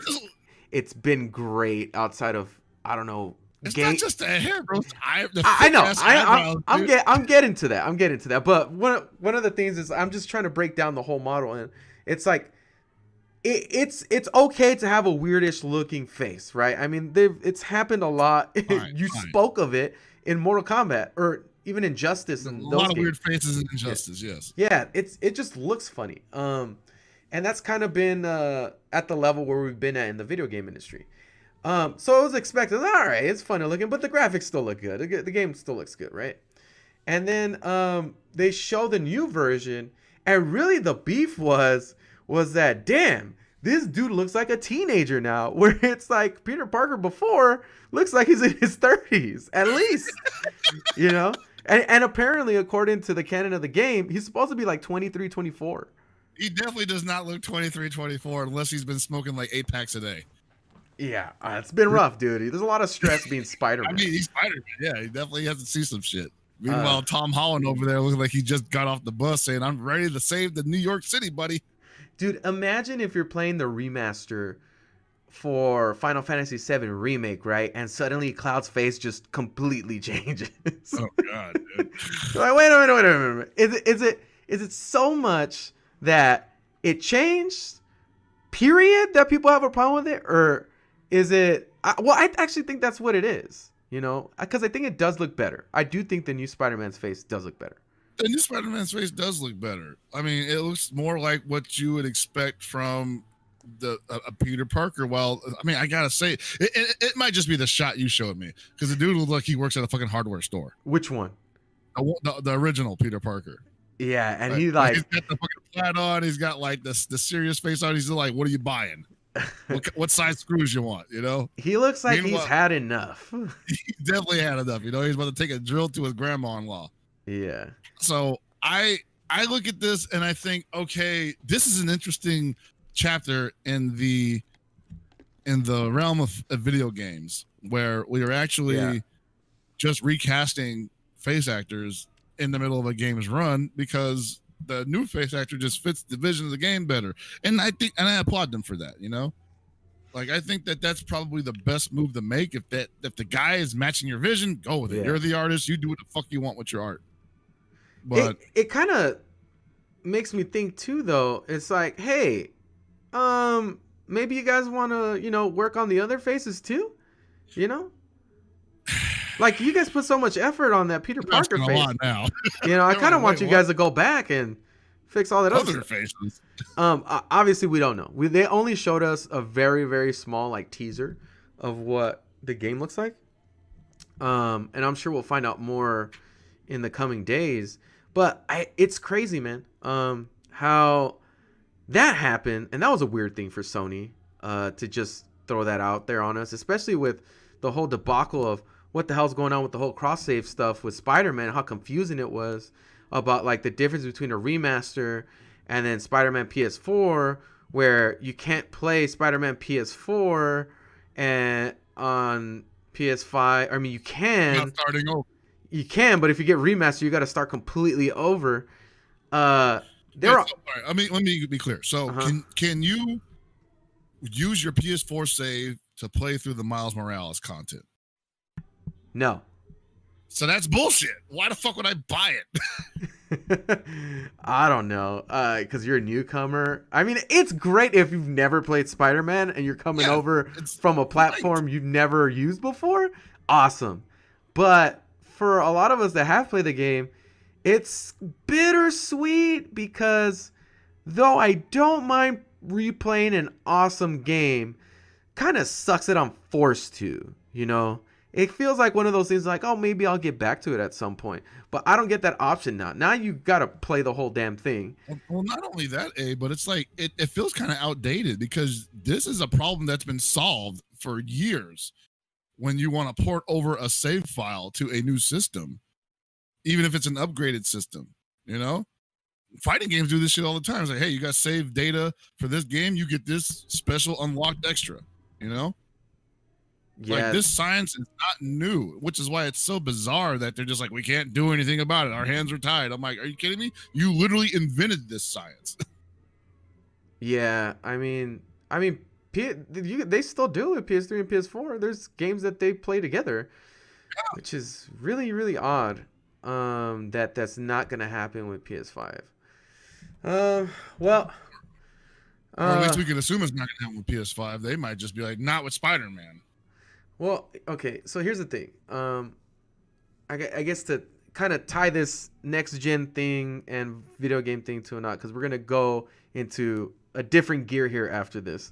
it's been great outside of, I don't know. It's not just the hair, bro. I know. I'm getting to that. But one of the things is I'm just trying to break down the whole model, and it's like it's okay to have a weirdish looking face, right? I mean, it's happened a lot. You spoke of it in Mortal Kombat or even Injustice, and a lot of weird faces in Injustice. Yes. Yeah, it just looks funny. And that's kind of been at the level where we've been at in the video game industry. So I was expecting, all right, it's funny looking, but the graphics still look good. The game still looks good, right? And then they show the new version, and really the beef was that, damn, this dude looks like a teenager now, where it's like Peter Parker before looks like he's in his 30s, at least, And apparently, according to the canon of the game, he's supposed to be like 23, 24. He definitely does not look 23, 24 unless he's been smoking like 8 packs a day. Yeah, it's been rough, dude. There's a lot of stress being Spider-Man. I mean, he's Spider-Man. Yeah, he definitely has to see some shit. Meanwhile, Tom Holland over there looking like he just got off the bus saying, I'm ready to save the New York City, buddy. Dude, imagine if you're playing the remaster for Final Fantasy VII Remake, right? And suddenly Cloud's face just completely changes. Oh, God, dude. Like, wait a minute. Is it so much that it changed, period, that people have a problem with it? Or is it... I actually think that's what it is, because I think it does look better. I do think the new Spider-Man's face does look better. The new Spider-Man's face does look better. I mean, it looks more like what you would expect from a Peter Parker. Well, I mean, I gotta say, it might just be the shot you showed me, because the dude looked like he works at a fucking hardware store. Which one? The original Peter Parker. Yeah, and he's got the fucking plaid on. He's got like the serious face on. He's like, "What are you buying? What size screws you want?" He looks like he's had enough. He definitely had enough. He's about to take a drill to his grandma-in-law. Yeah. So I look at this and I think, okay, this is an interesting chapter in the realm of video games, where we are actually just recasting face actors in the middle of a game's run, because the new face actor just fits the vision of the game better. And I applaud them for that, Like, I think that's probably the best move to make. If the guy is matching your vision, go with it. You're the artist. You do what the fuck you want with your art. But it kind of makes me think too, though. It's like, hey, maybe you guys want to, work on the other faces too, Like, you guys put so much effort on that Peter Parker face. Now. I kind of want you guys to go back and fix all that other faces. Obviously, we don't know. They only showed us a very, very small like teaser of what the game looks like. And I'm sure we'll find out more in the coming days. But it's crazy, man. How that happened, and that was a weird thing for Sony to just throw that out there on us, especially with the whole debacle of what the hell's going on with the whole cross-save stuff with Spider-Man, how confusing it was about like the difference between a remaster and then Spider-Man PS4, where you can't play Spider-Man PS4 and on PS5. I mean, you can. Not starting over. You can, but if you get remastered, you got to start completely over. Let me be clear. So can you use your PS4 save to play through the Miles Morales content? No. So that's bullshit. Why the fuck would I buy it? I don't know. Because you're a newcomer. I mean, it's great if you've never played Spider-Man and you're coming over from a platform you've never used before. Awesome. But for a lot of us that have played the game, it's bittersweet, because though I don't mind replaying an awesome game kind of sucks that I'm forced to, you know? It feels like one of those things like, oh, maybe I'll get back to it at some point. But I don't get that option now. Now you got to play the whole damn thing. Well, not only that, but it's like it feels kind of outdated because this is a problem that's been solved for years when you want to port over a save file to a new system, even if it's an upgraded system, you know? Fighting games do this shit all the time. It's like, hey, you got saved data for this game, you get this special unlocked extra, you know? Yeah. Like this science is not new, which is why it's so bizarre that they're just like, we can't do anything about it. Our hands are tied. I'm like, are you kidding me? You literally invented this science. Yeah, I mean, they still do it with PS3 and PS4. There's games that they play together, which is really, really odd. That's not gonna happen with PS5. Well, Or at least we can assume it's not gonna happen with PS5. They might just be like, not with Spider-Man. Well, okay. So here's the thing. I guess to kind of tie this next gen thing and video game thing to a knot, because we're gonna go into a different gear here after this.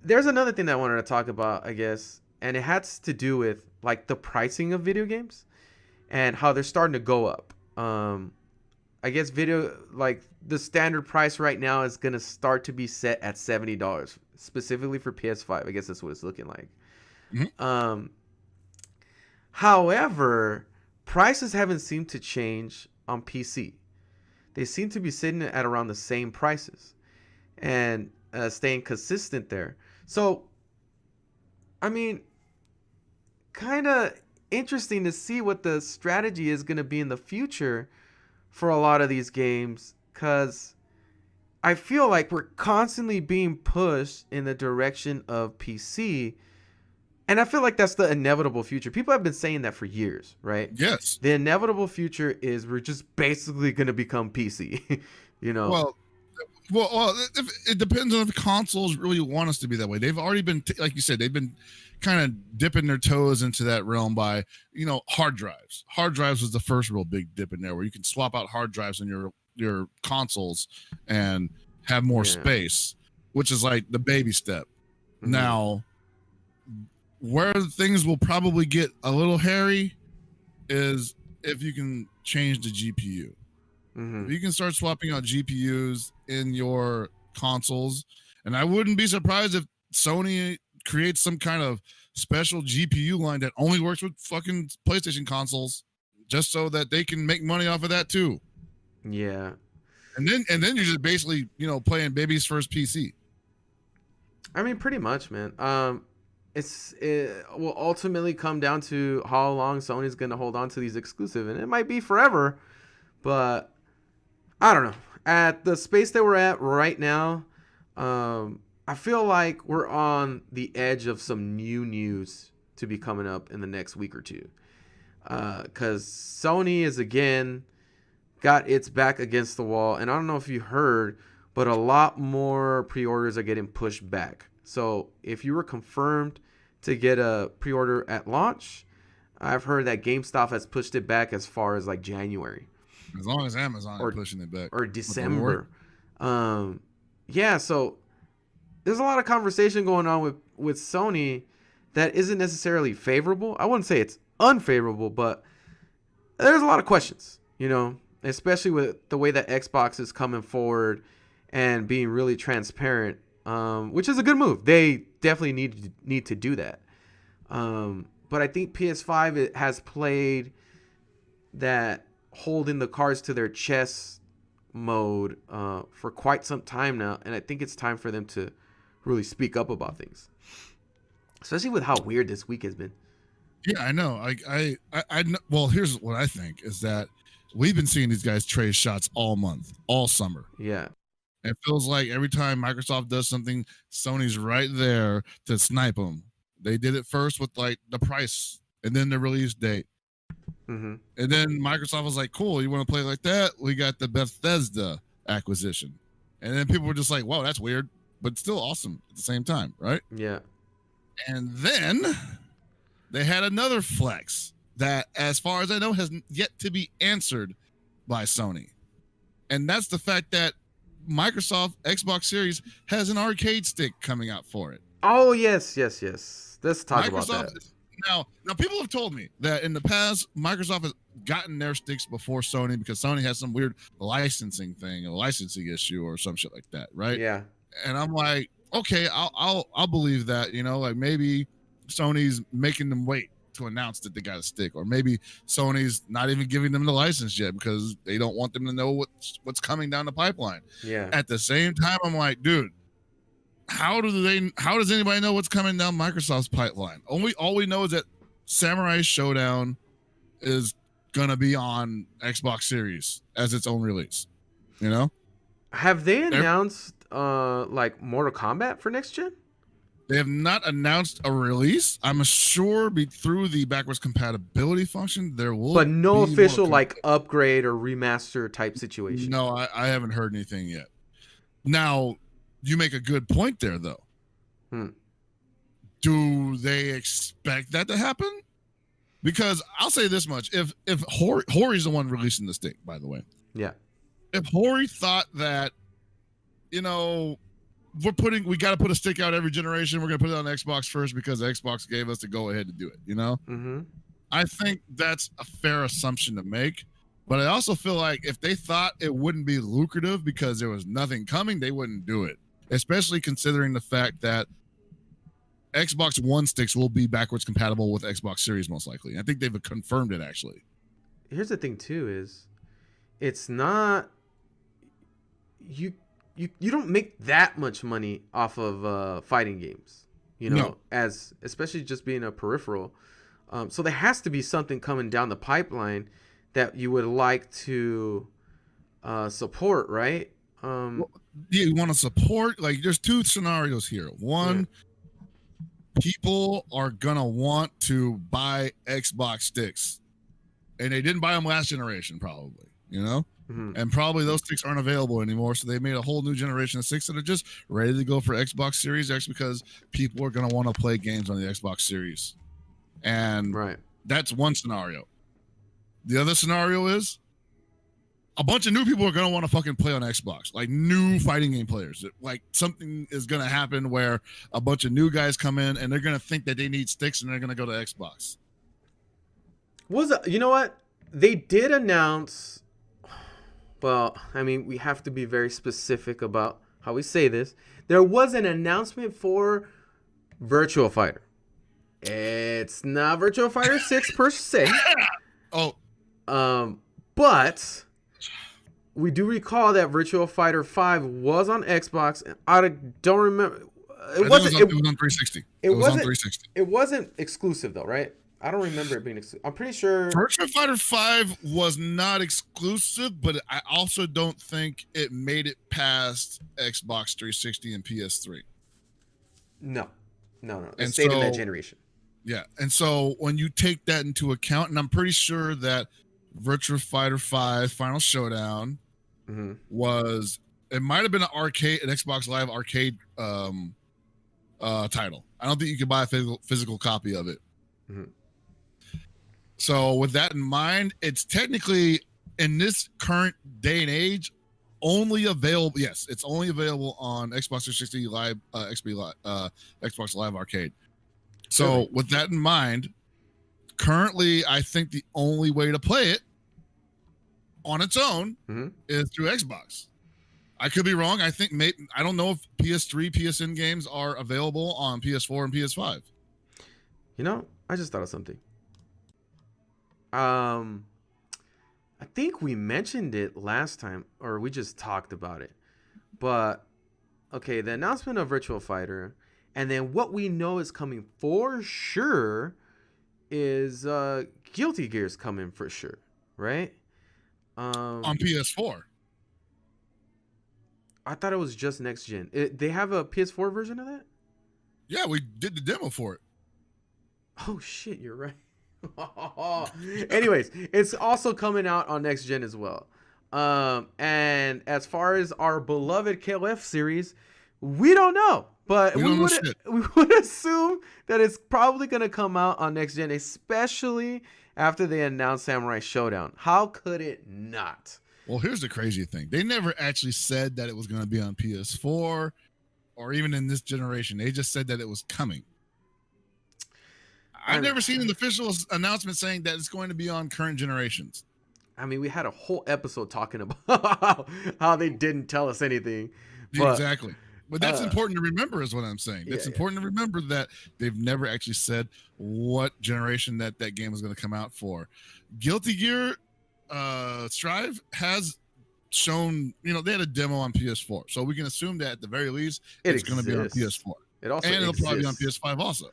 There's another thing that I wanted to talk about, I guess, and it has to do with like the pricing of video games and how they're starting to go up. I guess like the standard price right now is gonna start to be set at $70 specifically for PS5. I guess that's what it's looking like. Mm-hmm. However, prices haven't seemed to change on PC. They seem to be sitting at around the same prices and staying consistent there. So, I mean, kind of interesting to see what the strategy is going to be in the future for a lot of these games, because I feel like we're constantly being pushed in the direction of PC. And I feel like that's the inevitable future. People have been saying that for years, right? Yes. The inevitable future is we're just basically going to become PC, you know? Well, it depends on if consoles really want us to be that way. They've already been, like you said, they've been kind of dipping their toes into that realm by, hard drives. Hard drives was the first real big dip in there where you can swap out hard drives in your consoles and have more space, which is like the baby step. Mm-hmm. Now, where things will probably get a little hairy is if you can change the GPU. Mm-hmm. If you can start swapping out GPUs in your consoles, and I wouldn't be surprised if Sony creates some kind of special GPU line that only works with fucking PlayStation consoles, just so that they can make money off of that too. Yeah. And then you're just basically, playing baby's first PC. I mean, pretty much, man. It will ultimately come down to how long Sony's going to hold on to these exclusive, and it might be forever, but I don't know. At the space that we're at right now, I feel like we're on the edge of some new news to be coming up in the next week or two, because Sony is again got its back against the wall, and I don't know if you heard, but a lot more pre-orders are getting pushed back. So if you were confirmed to get a pre-order at launch, I've heard that GameStop has pushed it back as far as like January. As long as Amazon is pushing it back. Or December. Yeah, so there's a lot of conversation going on with Sony that isn't necessarily favorable. I wouldn't say it's unfavorable, but there's a lot of questions, especially with the way that Xbox is coming forward and being really transparent, which is a good move. They definitely need to do that. But I think PS5 has played that holding the cards to their chest mode for quite some time now, and I think it's time for them to really speak up about things, especially with how weird this week has been. Yeah, I know. I well, here's what I think is that we've been seeing these guys trade shots all month, all summer. Yeah. It feels like every time Microsoft does something, Sony's right there to snipe them. They did it first with like the price and then the release date. Mm-hmm. And then Microsoft was like, cool, you want to play like that? We got the Bethesda acquisition. And then people were just like, wow, that's weird, but still awesome at the same time, right? Yeah. And then they had another flex that, as far as I know, has yet to be answered by Sony. And that's the fact that Microsoft Xbox Series has an arcade stick coming out for it. Oh yes. Let's talk about Microsoft that. now people have told me that in the past Microsoft has gotten their sticks before Sony because Sony has some weird licensing thing, a licensing issue or some shit like that, right? Yeah. And I'm like, okay, I'll believe that, like maybe Sony's making them wait to announce that they got a stick, or maybe Sony's not even giving them the license yet because they don't want them to know what's coming down the pipeline. Yeah. At the same time, I'm like, dude, how does anybody know what's coming down Microsoft's pipeline? All we know is that Samurai Showdown is gonna be on Xbox Series as its own release. Have they announced like Mortal Kombat for next gen? They have not announced a release. I'm sure through the backwards compatibility function there will, but no official like upgrade or remaster type situation. No, I haven't heard anything yet. Now, you make a good point there, though. Do they expect that to happen? Because I'll say this much: if Hori's the one releasing the stick, by the way, yeah. If Hori thought that, we got to put a stick out every generation, we're going to put it on Xbox first because Xbox gave us the go ahead to do it. Mm-hmm. I think that's a fair assumption to make. But I also feel like if they thought it wouldn't be lucrative because there was nothing coming, they wouldn't do it. Especially considering the fact that Xbox One sticks will be backwards compatible with Xbox Series most likely. I think they've confirmed it actually. Here's the thing too is it's not you don't make that much money off of fighting games, No. as especially just being a peripheral. So there has to be something coming down the pipeline that you would like to support, right? You want to support, like there's two scenarios here. One, people are gonna want to buy Xbox sticks, and they didn't buy them last generation, probably, Mm-hmm. and probably those sticks aren't available anymore. So they made a whole new generation of sticks that are just ready to go for Xbox Series X because people are gonna want to play games on the Xbox Series, and that's one scenario. The other scenario is a bunch of new people are going to want to fucking play on Xbox, like new fighting game players. Like something is going to happen where a bunch of new guys come in and they're going to think that they need sticks and they're going to go to Xbox. You know what? They did announce, well, I mean, we have to be very specific about how we say this. There was an announcement for Virtua Fighter. It's not Virtua Fighter 6 per se. But we do recall that Virtua Fighter 5 was on Xbox, and I don't remember. It was on 360. It was on 360. It wasn't exclusive though, right? I don't remember it being exclusive. I'm pretty sure Virtua Fighter 5 was not exclusive, but I also don't think it made it past Xbox 360 and PS3. No. It stayed in that generation. Yeah, and so when you take that into account, and I'm pretty sure that Virtua Fighter 5 Final Showdown was, it might have been an Xbox Live arcade title. I don't think you could buy a physical copy of it. Mm-hmm. So with that in mind, it's technically in this current day and age only available. Yes, it's only available on Xbox 360 Live, Xbox Live Arcade. So with that in mind, currently, I think the only way to play it on its own is through Xbox. I could be wrong. I don't know if PS3, PSN games are available on PS4 and PS5. I just thought of something. I think we mentioned it last time, or we just talked about it. But okay, the announcement of Virtua Fighter, and then what we know is coming for sure is Guilty Gear's coming for sure, right? On PS4. I thought it was just next gen. They have a PS4 version of that? Yeah, we did the demo for it. Oh shit, you're right. Anyways, it's also coming out on next gen as well. And as far as our beloved KOF series, we don't know. But we would assume that it's probably going to come out on next gen, especially after they announce Samurai Showdown. How could it not? Well, here's the crazy thing. They never actually said that it was going to be on PS4 or even in this generation. They just said that it was coming. I've never seen an official announcement saying that it's going to be on current generations. I mean, we had a whole episode talking about how they didn't tell us anything. But, exactly. But that's important to remember is what I'm saying. It's important to remember that they've never actually said what generation that game is going to come out for. Guilty Gear Strive has shown, they had a demo on PS4. So we can assume that at the very least, it's going to be on PS4. It also and it'll probably be on PS5 also.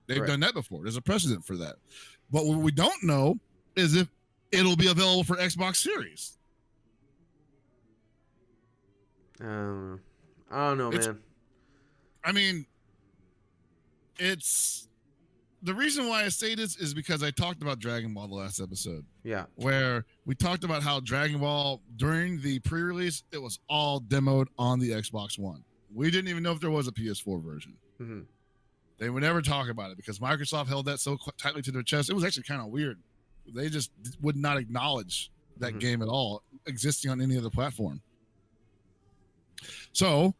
They've done that before. There's a precedent for that. But what we don't know is if it'll be available for Xbox Series. I don't know, man. I mean, it's the reason why I say this is because I talked about Dragon Ball the last episode. Yeah. Where we talked about how Dragon Ball during the pre-release, it was all demoed on the Xbox One. We didn't even know if there was a PS4 version. Mm-hmm. They would never talk about it because Microsoft held that so tightly to their chest. It was actually kind of weird. They just would not acknowledge that game at all existing on any other platform. So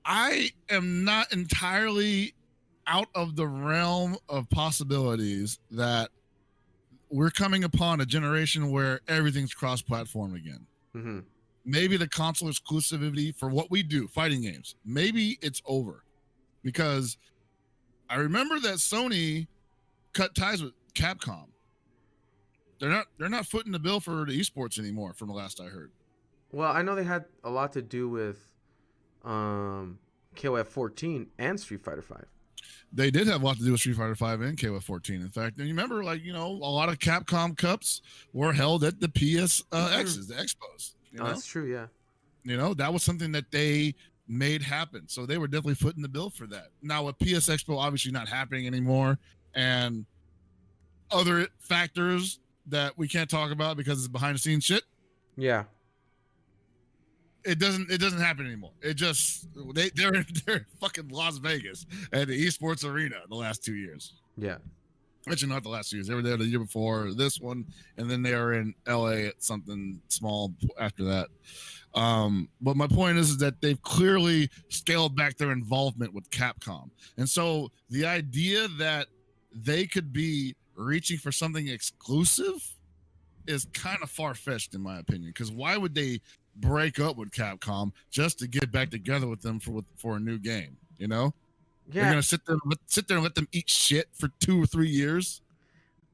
I am not entirely out of the realm of possibilities that we're coming upon a generation where everything's cross-platform again. Mm-hmm. Maybe the console exclusivity for what we do, fighting games, maybe it's over. Because I remember that Sony cut ties with Capcom. They're not footing the bill for the esports anymore, from the last I heard. Well, I know they had a lot to do with KOF 14 and Street Fighter 5. They did have a lot to do with Street Fighter 5 and KOF 14. In fact, and you remember, a lot of Capcom Cups were held at the PSXs, the expos. That's true, yeah. That was something that they made happen. So they were definitely footing the bill for that. Now with PS Expo obviously not happening anymore and other factors that we can't talk about because it's behind the scenes shit. Yeah. It doesn't happen anymore. It just they're in fucking Las Vegas at the esports arena the last 2 years. Yeah. Actually, not the last 2 years. They were there the year before this one, and then they are in LA at something small after that. But my point is that they've clearly scaled back their involvement with Capcom. And so the idea that they could be reaching for something exclusive is kind of far-fetched in my opinion. Because why would they break up with Capcom just to get back together with them for a new game? Yeah. They're gonna sit there and let them eat shit for 2 or 3 years,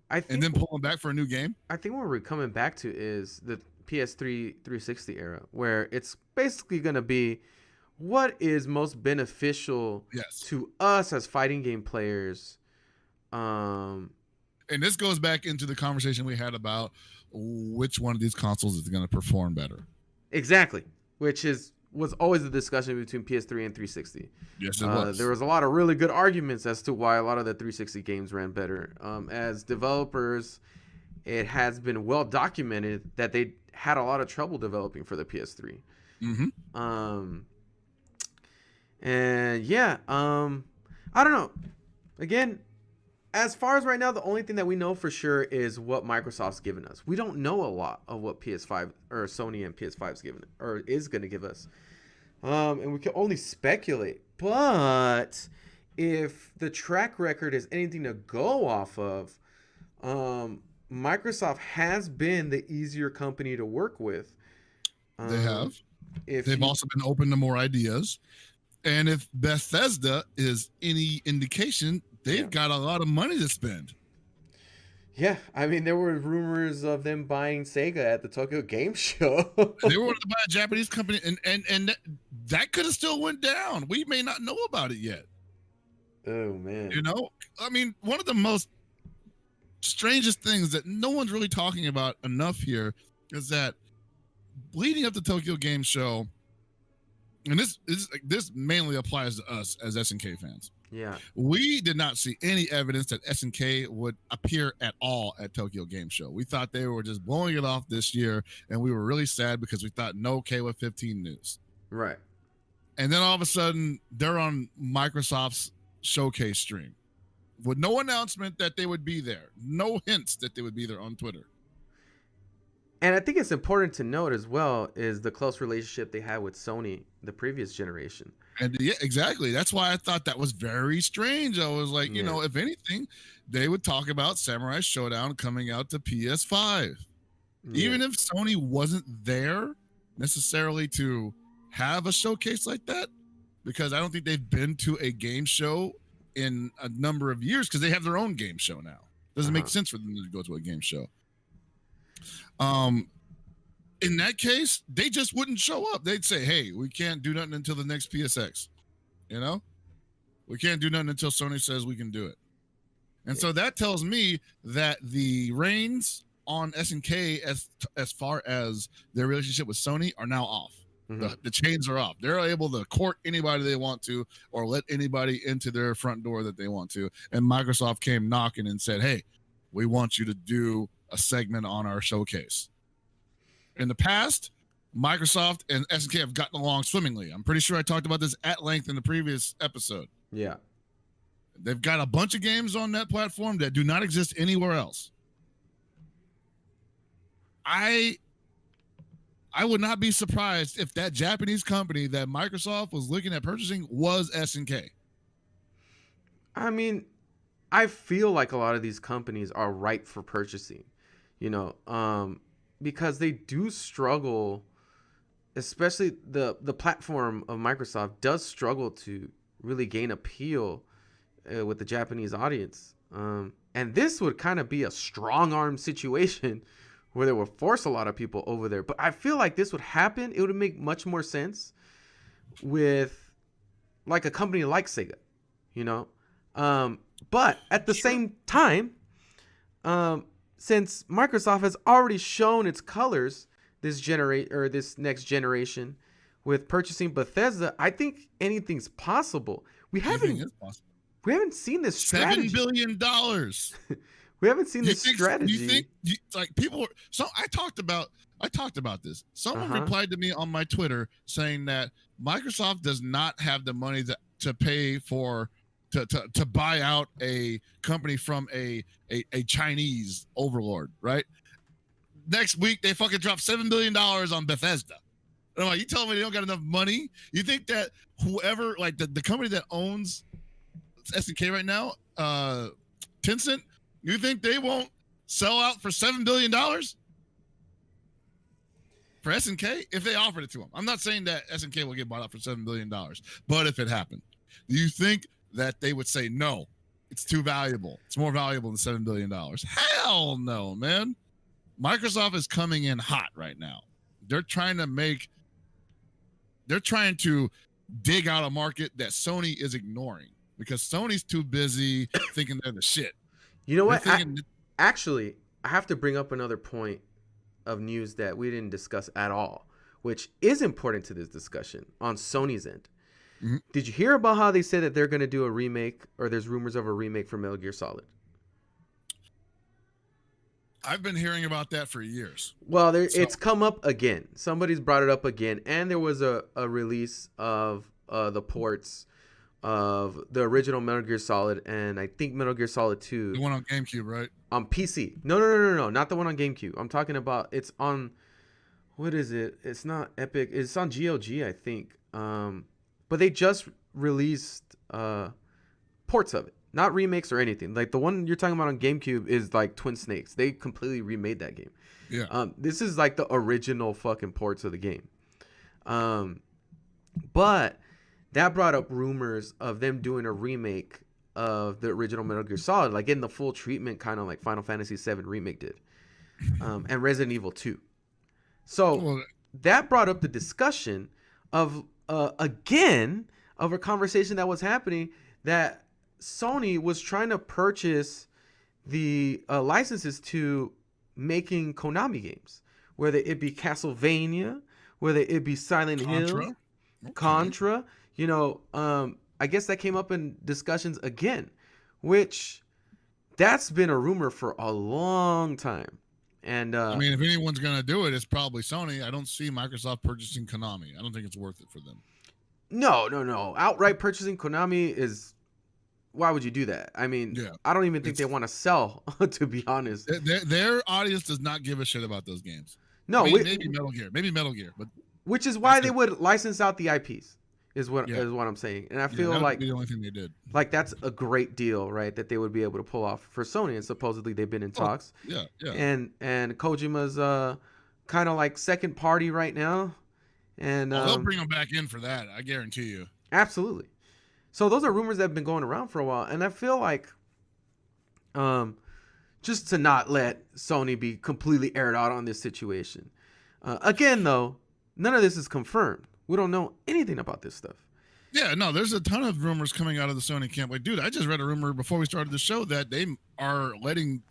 and then pull them back for a new game. I think what we're coming back to is the PS3 360 era, where it's basically gonna be what is most beneficial to us as fighting game players. And this goes back into the conversation we had about which one of these consoles is going to perform better. Exactly, which was always the discussion between PS3 and 360. Yes, it was. There was a lot of really good arguments as to why a lot of the 360 games ran better. As developers, it has been well documented that they had a lot of trouble developing for the PS3. Mm-hmm. And yeah, I don't know. Again, as far as right now, the only thing that we know for sure is what Microsoft's given us. We don't know a lot of what PS5 or Sony and PS5's given or is going to give us. And we can only speculate. But if the track record is anything to go off of, Microsoft has been the easier company to work with. They have. They've also been open to more ideas. And if Bethesda is any indication, they've got a lot of money to spend. Yeah, I mean, there were rumors of them buying Sega at the Tokyo Game Show. They were to buy a Japanese company, and that could have still went down. We may not know about it yet. Oh, man. I mean, one of the most strangest things that no one's really talking about enough here is that leading up to Tokyo Game Show, and this mainly applies to us as SNK fans. Yeah. We did not see any evidence that SNK would appear at all at Tokyo Game Show. We thought they were just blowing it off this year, and we were really sad because we thought no KOF 15 news. Right. And then all of a sudden, they're on Microsoft's showcase stream with no announcement that they would be there, no hints that they would be there on Twitter. And I think it's important to note as well is the close relationship they had with Sony the previous generation. And yeah, exactly. That's why I thought that was very strange. I was like, Yeah. if anything, they would talk about Samurai Showdown coming out to PS5. Yeah. Even if Sony wasn't there necessarily to have a showcase like that, because I don't think they've been to a game show in a number of years because they have their own game show now. Doesn't make sense for them to go to a game show. In that case, they just wouldn't show up. They'd say, hey, we can't do nothing until the next PSX. We can't do nothing until Sony says we can do it. And so that tells me that the reins on SNK as far as their relationship with Sony are now off. The chains are off. They're able to court anybody they want to or let anybody into their front door that they want to. And Microsoft came knocking and said, hey, we want you to do a segment on our showcase. In the past, Microsoft and SNK have gotten along swimmingly. I'm pretty sure I talked about this at length in the previous episode. Yeah. They've got a bunch of games on that platform that do not exist anywhere else. I would not be surprised if that Japanese company that Microsoft was looking at purchasing was SNK. I mean, I feel like a lot of these companies are ripe for purchasing, because they do struggle, especially the platform of Microsoft does struggle to really gain appeal with the Japanese audience. And this would kind of be a strong arm situation where they would force a lot of people over there. But I feel like this would happen. It would make much more sense with like a company like Sega, but at the same time, since Microsoft has already shown its colors this next generation with purchasing Bethesda, I think anything's possible. We haven't seen this strategy. $7 billion. We haven't seen this strategy. You think like people? So I talked about this. Someone replied to me on my Twitter saying that Microsoft does not have the money to pay for to buy out a company from a Chinese overlord, right? Next week they fucking drop $7 billion on Bethesda. And I'm like, you telling me they don't got enough money? You think that whoever, like the company that owns SNK right now, Tencent, you think they won't sell out for $7 billion for SNK if they offered it to them? I'm not saying that SNK will get bought out for $7 billion, but if it happened, do you think that they would say, no, it's too valuable? It's more valuable than $7 billion. Hell no, man. Microsoft is coming in hot right now. They're trying to dig out a market that Sony is ignoring because Sony's too busy thinking they're the shit. You know what? Actually, I have to bring up another point of news that we didn't discuss at all, which is important to this discussion on Sony's end. Mm-hmm. Did you hear about how they said that they're going to do a remake, or there's rumors of a remake for Metal Gear Solid? I've been hearing about that for years. Well, it's come up again. Somebody's brought it up again, and there was a release of the ports of the original Metal Gear Solid, and I think Metal Gear Solid 2. The one on GameCube, right? On PC. No, not the one on GameCube. I'm talking about, it's on, what is it? It's not Epic. It's on GOG, I think. But they just released ports of it. Not remakes or anything. Like the one you're talking about on GameCube is like Twin Snakes. They completely remade that game. Yeah. This is like the original fucking ports of the game. But that brought up rumors of them doing a remake of the original Metal Gear Solid, like getting the full treatment, kind of like Final Fantasy VII Remake did, and Resident Evil 2. So that brought up the discussion of again of a conversation that was happening that Sony was trying to purchase the licenses to making Konami games, whether it be Castlevania, whether it be Silent Hill, Contra. I guess that came up in discussions again, which that's been a rumor for a long time. And I mean, if anyone's going to do it, it's probably Sony. I don't see Microsoft purchasing Konami. I don't think it's worth it for them. No. Outright purchasing Konami is... Why would you do that? I mean, I don't even think they want to sell, to be honest. Their audience does not give a shit about those games. No, maybe Metal Gear. Maybe Metal Gear, but which is why they would license out the IPs. Is what I'm saying, and I feel that like would be the only thing they did. Like that's a great deal, right? That they would be able to pull off for Sony, and supposedly they've been in talks. Yeah. And Kojima's kind of like second party right now, and they'll bring them back in for that. I guarantee you. Absolutely. So those are rumors that have been going around for a while, and I feel like, just to not let Sony be completely aired out on this situation. Again, though, none of this is confirmed. We don't know anything about this stuff. Yeah, no, there's a ton of rumors coming out of the Sony camp. Like, dude, I just read a rumor before we started the show that they are letting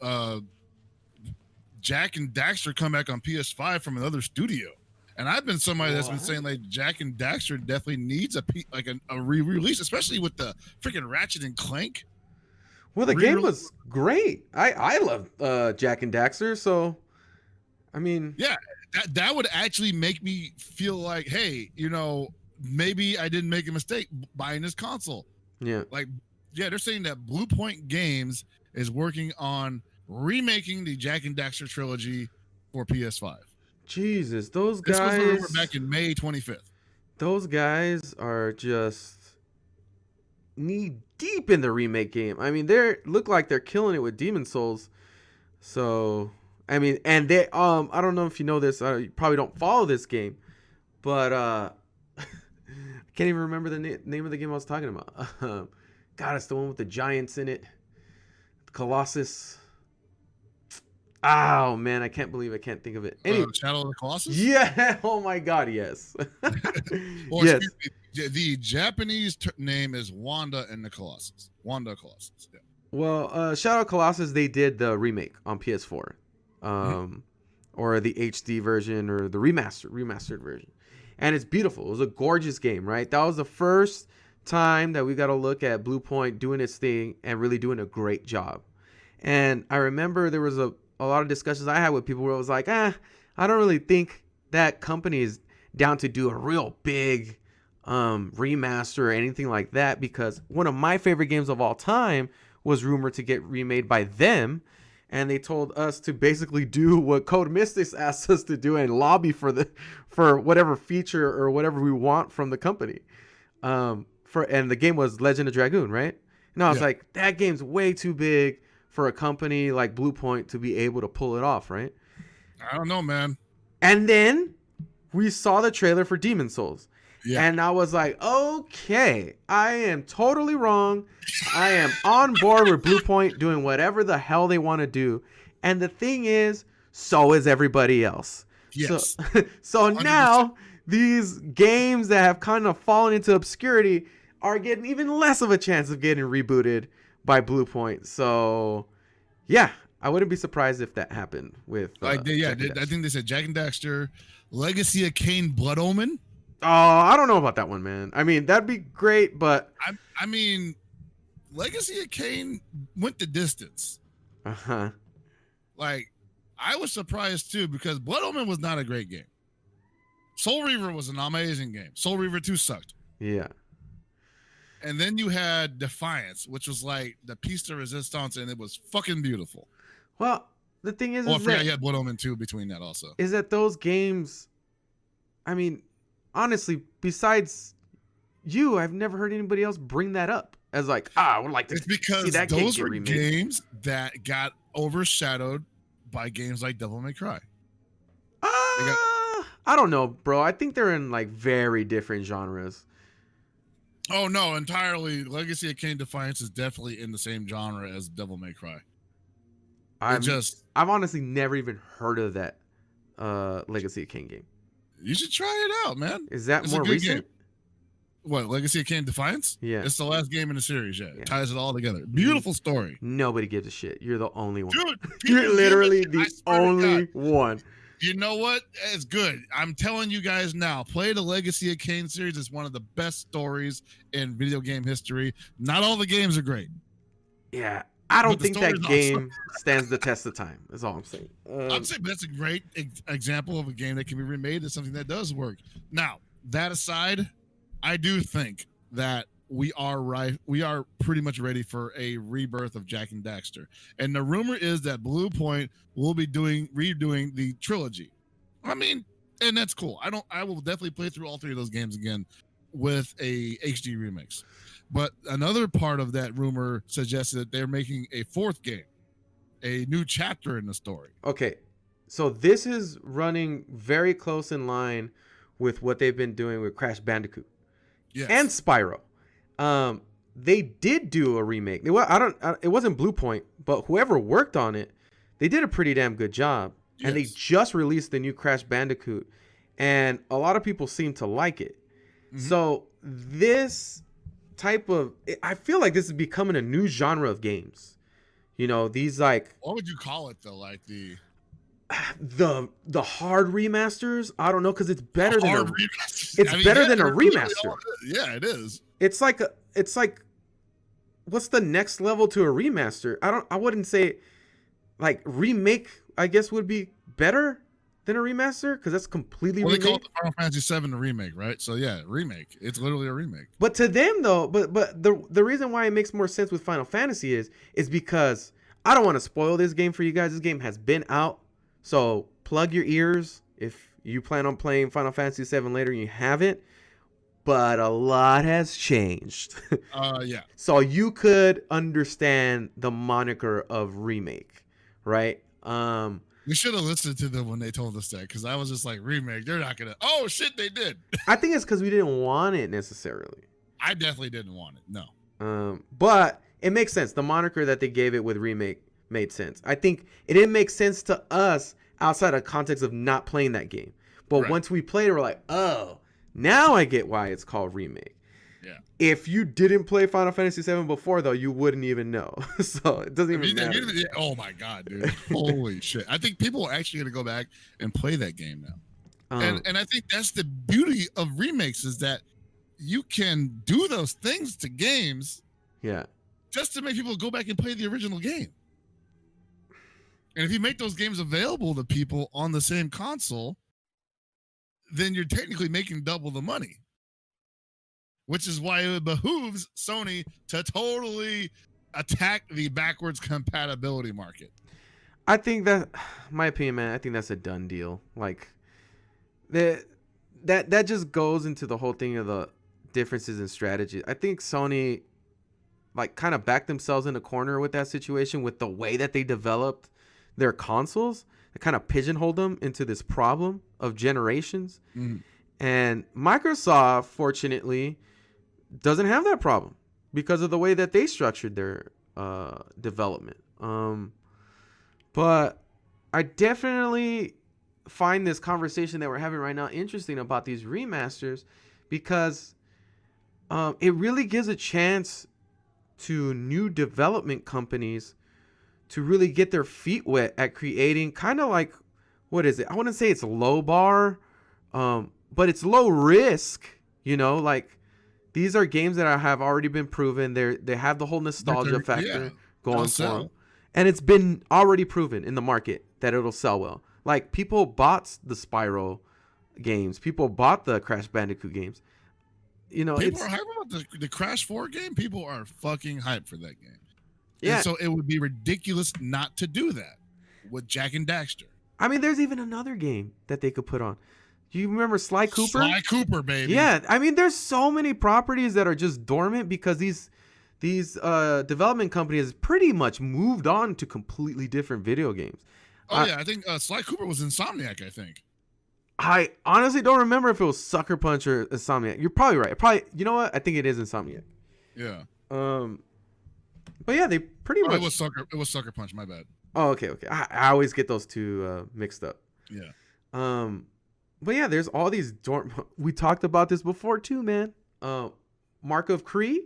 Jak and Daxter come back on PS5 from another studio. And I've been somebody that's been saying like Jak and Daxter definitely needs a re-release, especially with the freaking Ratchet and Clank. Well, the game was great. I love Jak and Daxter, so I mean, yeah, that would actually make me feel like, hey, maybe I didn't make a mistake buying this console. Yeah. They're saying that Blue Point Games is working on remaking the Jak and Daxter trilogy for PS5. Jesus, those guys. This was the rumor back in May 25th. Those guys are just knee deep in the remake game. I mean, they look like they're killing it with Demon Souls. So, I mean, and they I don't know if you know this. You probably don't follow this game, but I can't even remember the name of the game I was talking about. God, it's the one with the giants in it. Colossus. Oh man, I can't believe I can't think of it. Shadow of the Colossus? Yeah. Oh my God, yes. Well, yes. The Japanese name is Wanda and the Colossus. Wanda Colossus. Yeah. Well, Shadow of Colossus, they did the remake on PS4, or the HD version or the remastered version, and it's beautiful. It was a gorgeous game, right? That was the first time that we got to look at Blue Point doing its thing and really doing a great job. And I remember there was a lot of discussions I had with people where it was like, I don't really think that company is down to do a real big remaster or anything like that, because one of my favorite games of all time was rumored to get remade by them, and they told us to basically do what Code Mystics asked us to do and lobby for whatever feature or whatever we want from the company. And the game was Legend of Dragoon, right? And I was like, that game's way too big for a company like Blue Point to be able to pull it off, right? I don't know, man. And then we saw the trailer for Demon Souls. Yeah. And I was like, okay, I am totally wrong. I am on board with Blue Point doing whatever the hell they want to do. And the thing is, so is everybody else. Yes. So now these games that have kind of fallen into obscurity are getting even less of a chance of getting rebooted by Blue Point. So, yeah, I wouldn't be surprised if that happened with I think they said Jak and Daxter, Legacy of Kain, Blood Omen. Oh, I don't know about that one, man. I mean, that'd be great, but I mean, Legacy of Kain went the distance. Uh-huh. Like, I was surprised too, because Blood Omen was not a great game. Soul Reaver was an amazing game. Soul Reaver 2 sucked. Yeah. And then you had Defiance, which was like the piece de resistance, and it was fucking beautiful. Well, the thing is, I forgot you had Blood Omen 2 between that also. Is that those games, I mean, honestly, besides you, I've never heard anybody else bring that up as like, I would like to see that game get remade. Games that got overshadowed by games like Devil May Cry. I don't know, bro. I think they're in like very different genres. Oh no, entirely. Legacy of Kain Defiance is definitely in the same genre as Devil May Cry. I've honestly never even heard of that Legacy of Kain game. You should try it out, man. Is that more recent? Game. What, Legacy of Kain Defiance? Yeah. It's the last game in the series, yeah. It ties it all together. Beautiful story. Nobody gives a shit. You're the only one. Dude, you're literally the only one. You know what? It's good. I'm telling you guys now, play the Legacy of Kain series. It's one of the best stories in video game history. Not all the games are great. Yeah. I don't think that game stands the test of time. That's all I'm saying. I'm saying that's a great example of a game that can be remade as something that does work. Now, that aside, I do think that we are right. We are pretty much ready for a rebirth of Jak and Daxter. And the rumor is that Blue Point will be redoing the trilogy. I mean, and that's cool. I will definitely play through all 3 of those games again with a HD remix. But another part of that rumor suggested that they're making a 4th game, a new chapter in the story. Okay, so this is running very close in line with what they've been doing with Crash Bandicoot and Spyro. They did do a remake. It wasn't Blue Point, but whoever worked on it, they did a pretty damn good job. And they just released the new Crash Bandicoot, and a lot of people seem to like it. Mm-hmm. So this type of, I feel like this is becoming a new genre of games. You know, these like, what would you call it though? Like the hard remasters? I don't know, because it's better than a remaster. Yeah, it is. It's like what's the next level to a remaster? I wouldn't say like remake, I guess, would be better than a remaster, because that's completely remake. They call it the Final Fantasy VII a remake, right? So yeah, remake. It's literally a remake. But to them though, but the reason why it makes more sense with Final Fantasy is because I don't want to spoil this game for you guys. This game has been out, so plug your ears if you plan on playing Final Fantasy VII later and you haven't. But a lot has changed. Yeah. So you could understand the moniker of remake, right? We should have listened to them when they told us that, because I was just like, remake, they're not gonna. Oh shit, they did. I think it's because we didn't want it necessarily. I definitely didn't want it. No. But it makes sense. The moniker that they gave it with remake made sense. I think it didn't make sense to us outside of context of not playing that game. But once we played it, we're like, oh, now I get why it's called remake. Yeah. If you didn't play Final Fantasy VII before, though, you wouldn't even know. So it doesn't even matter. Oh my god, dude! Holy shit! I think people are actually gonna go back and play that game now. And I think that's the beauty of remakes, is that you can do those things to games, just to make people go back and play the original game. And if you make those games available to people on the same console, then you're technically making double the money. Which is why it behooves Sony to totally attack the backwards compatibility market. I think that, my opinion, man, I think that's a done deal. Like, that just goes into the whole thing of the differences in strategy. I think Sony, like, kind of backed themselves in a corner with that situation, with the way that they developed their consoles. They kind of pigeonholed them into this problem of generations. Mm. And Microsoft, fortunately, doesn't have that problem because of the way that they structured their development. But I definitely find this conversation that we're having right now interesting about these remasters, because it really gives a chance to new development companies to really get their feet wet at creating kind of like, what is it? I wouldn't say it's low bar, but it's low risk, you know, like, these are games that have already been proven. They have the whole nostalgia factor going for them. And it's been already proven in the market that it'll sell well. Like, people bought the Spyro games. People bought the Crash Bandicoot games. You know, people are hyped about the Crash 4 game. People are fucking hyped for that game. Yeah. And so it would be ridiculous not to do that with Jak and Daxter. I mean, there's even another game that they could put on. Do you remember Sly Cooper? Sly Cooper, baby. Yeah, I mean, there's so many properties that are just dormant because these development companies pretty much moved on to completely different video games. Oh, yeah, I think Sly Cooper was Insomniac, I think. I honestly don't remember if it was Sucker Punch or Insomniac. You're probably right. You know what? I think it is Insomniac. Yeah. But yeah, they pretty much. It was Sucker Punch. My bad. Oh, okay. I always get those two mixed up. Yeah. But yeah, there's all these we talked about this before too, man. Mark of Cree.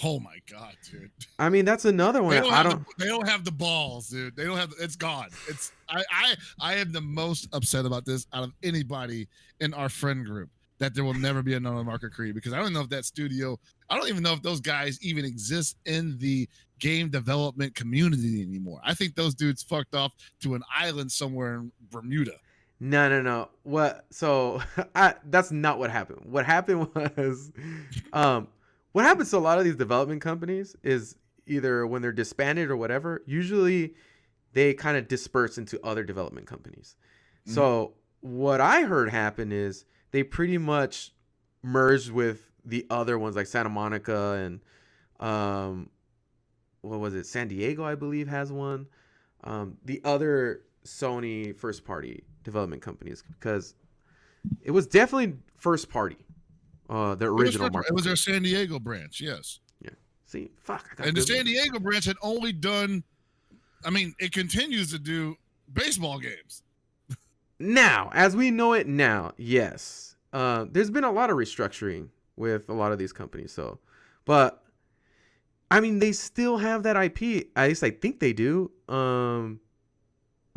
Oh my god, dude. I mean, that's another one. They don't have the balls, dude. They don't have. It's gone. It's. I am the most upset about this out of anybody in our friend group, that there will never be another Mark of Cree, because I don't know if that studio. I don't even know if those guys even exist in the game development community anymore. I think those dudes fucked off to an island somewhere in Bermuda. No. What? So that's not what happened. What happened was, what happens to a lot of these development companies is either when they're disbanded or whatever, usually they kind of disperse into other development companies. So what I heard happen is they pretty much merged with the other ones like Santa Monica and um, what was it? San Diego, I believe, has one. The other Sony first party development companies, because it was definitely first party. The original It was their San Diego branch, yes. Yeah. See, fuck. And the San Diego branch had only done, I mean, it continues to do baseball games. Now, as we know it now, yes. There's been a lot of restructuring with a lot of these companies. So, but I mean, they still have that IP. At least I think they do.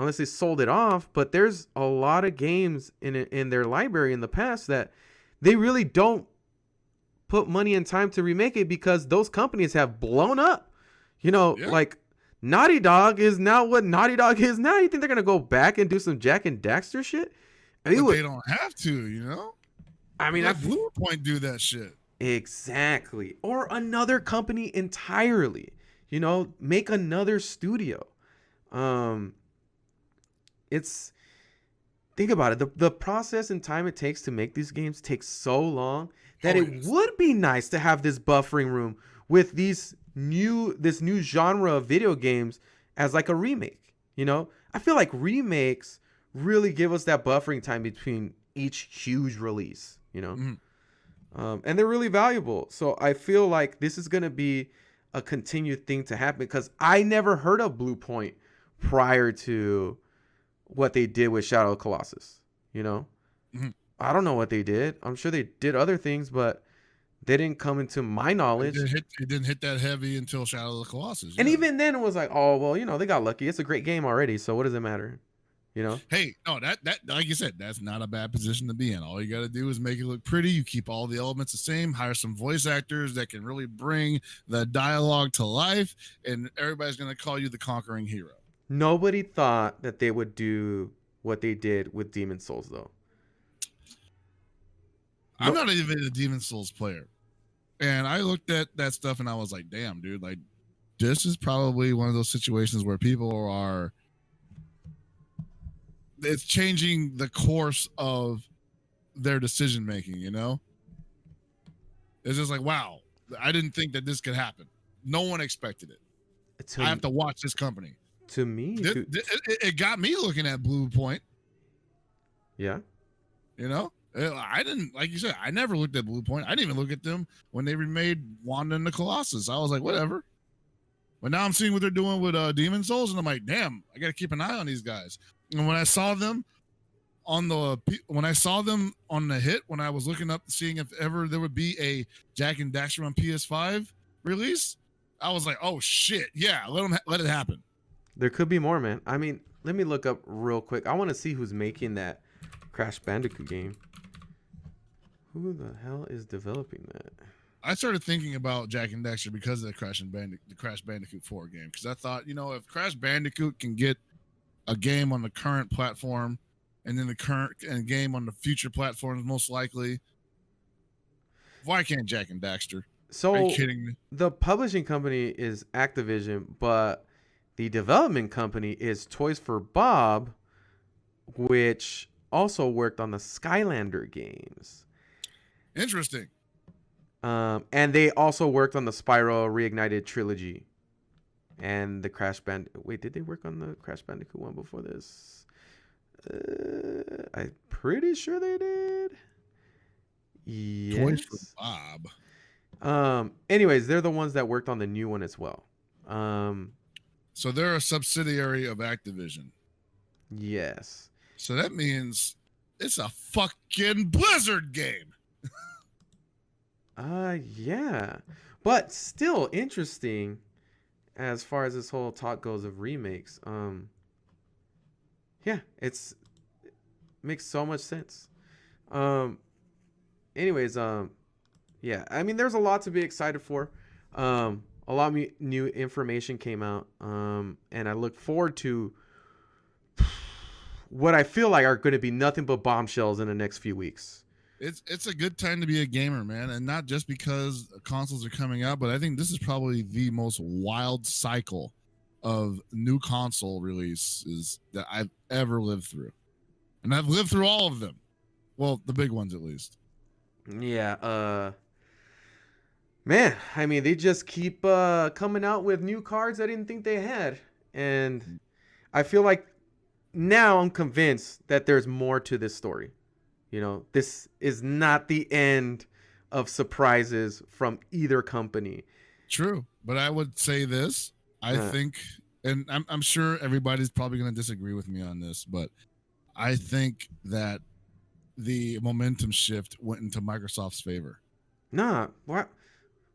Unless they sold it off. But there's a lot of games in their library in the past that they really don't put money and time to remake it because those companies have blown up. You know, like Naughty Dog is now what Naughty Dog is now. You think they're gonna go back and do some Jack and Daxter shit? I mean, they don't have to, you know. I mean, let Bluepoint do that shit. Exactly, or another company entirely. You know, make another studio. It's think about it. The process and time it takes to make these games takes so long that it would be nice to have this buffering room with this new genre of video games as like a remake. You know, I feel like remakes really give us that buffering time between each huge release. You know, and they're really valuable. So I feel like this is gonna be a continued thing to happen because I never heard of Bluepoint prior to what they did with Shadow of the Colossus. You know, I don't know what they did. I'm sure they did other things, but they didn't come into my knowledge. It didn't hit that heavy until Shadow of the Colossus. And even then it was like, oh, well, you know, they got lucky. It's a great game already. So what does it matter? You know? Hey, no, that like you said, that's not a bad position to be in. All you got to do is make it look pretty. You keep all the elements the same, hire some voice actors that can really bring the dialogue to life, and everybody's going to call you the conquering hero. Nobody thought that they would do what they did with Demon Souls, though. I'm not even a Demon Souls player. And I looked at that stuff and I was like, damn, dude, like, this is probably one of those situations where people are, it's changing the course of their decision making, you know? It's just like, wow, I didn't think that this could happen. No one expected it. I have to watch this company. To me, it got me looking at Bluepoint. Yeah. You know? I didn't, like you said, I never looked at Bluepoint. I didn't even look at them when they remade Wanda and the Colossus. I was like, whatever. But now I'm seeing what they're doing with Demon Souls, and I'm like, damn, I got to keep an eye on these guys. And when I saw them on the hit, when I was looking up seeing if ever there would be a Jack and Daxter on PS5 release, I was like, oh shit, yeah, let it happen. There could be more, man. I mean, let me look up real quick. I want to see who's making that Crash Bandicoot game. Who the hell is developing that? I started thinking about Jack and Daxter because of the Crash Bandicoot 4 game. Because I thought, you know, if Crash Bandicoot can get a game on the current platform and then the current game on the future platforms, most likely, why can't Jack and Daxter? So are you kidding me? The publishing company is Activision, but the development company is Toys for Bob, which also worked on the Skylander games. Interesting. And they also worked on the Spyro Reignited trilogy and the Crash Bandicoot. Wait, did they work on the Crash Bandicoot one before this? I'm pretty sure they did. Yes. Toys for Bob. Anyways, they're the ones that worked on the new one as well. So they're a subsidiary of Activision. Yes. So that means it's a fucking Blizzard game. Yeah. But still interesting as far as this whole talk goes of remakes. Yeah, it makes so much sense. Anyways, yeah, I mean, there's a lot to be excited for. A lot of new information came out, and I look forward to what I feel like are going to be nothing but bombshells in the next few weeks. It's a good time to be a gamer, man, and not just because consoles are coming out, but I think this is probably the most wild cycle of new console releases that I've ever lived through. And I've lived through all of them. Well, the big ones at least. Yeah, man, I mean, they just keep coming out with new cards I didn't think they had. And I feel like now I'm convinced that there's more to this story. You know, this is not the end of surprises from either company. True. But I would say this. I think, and I'm sure everybody's probably going to disagree with me on this, but I think that the momentum shift went into Microsoft's favor. Nah, why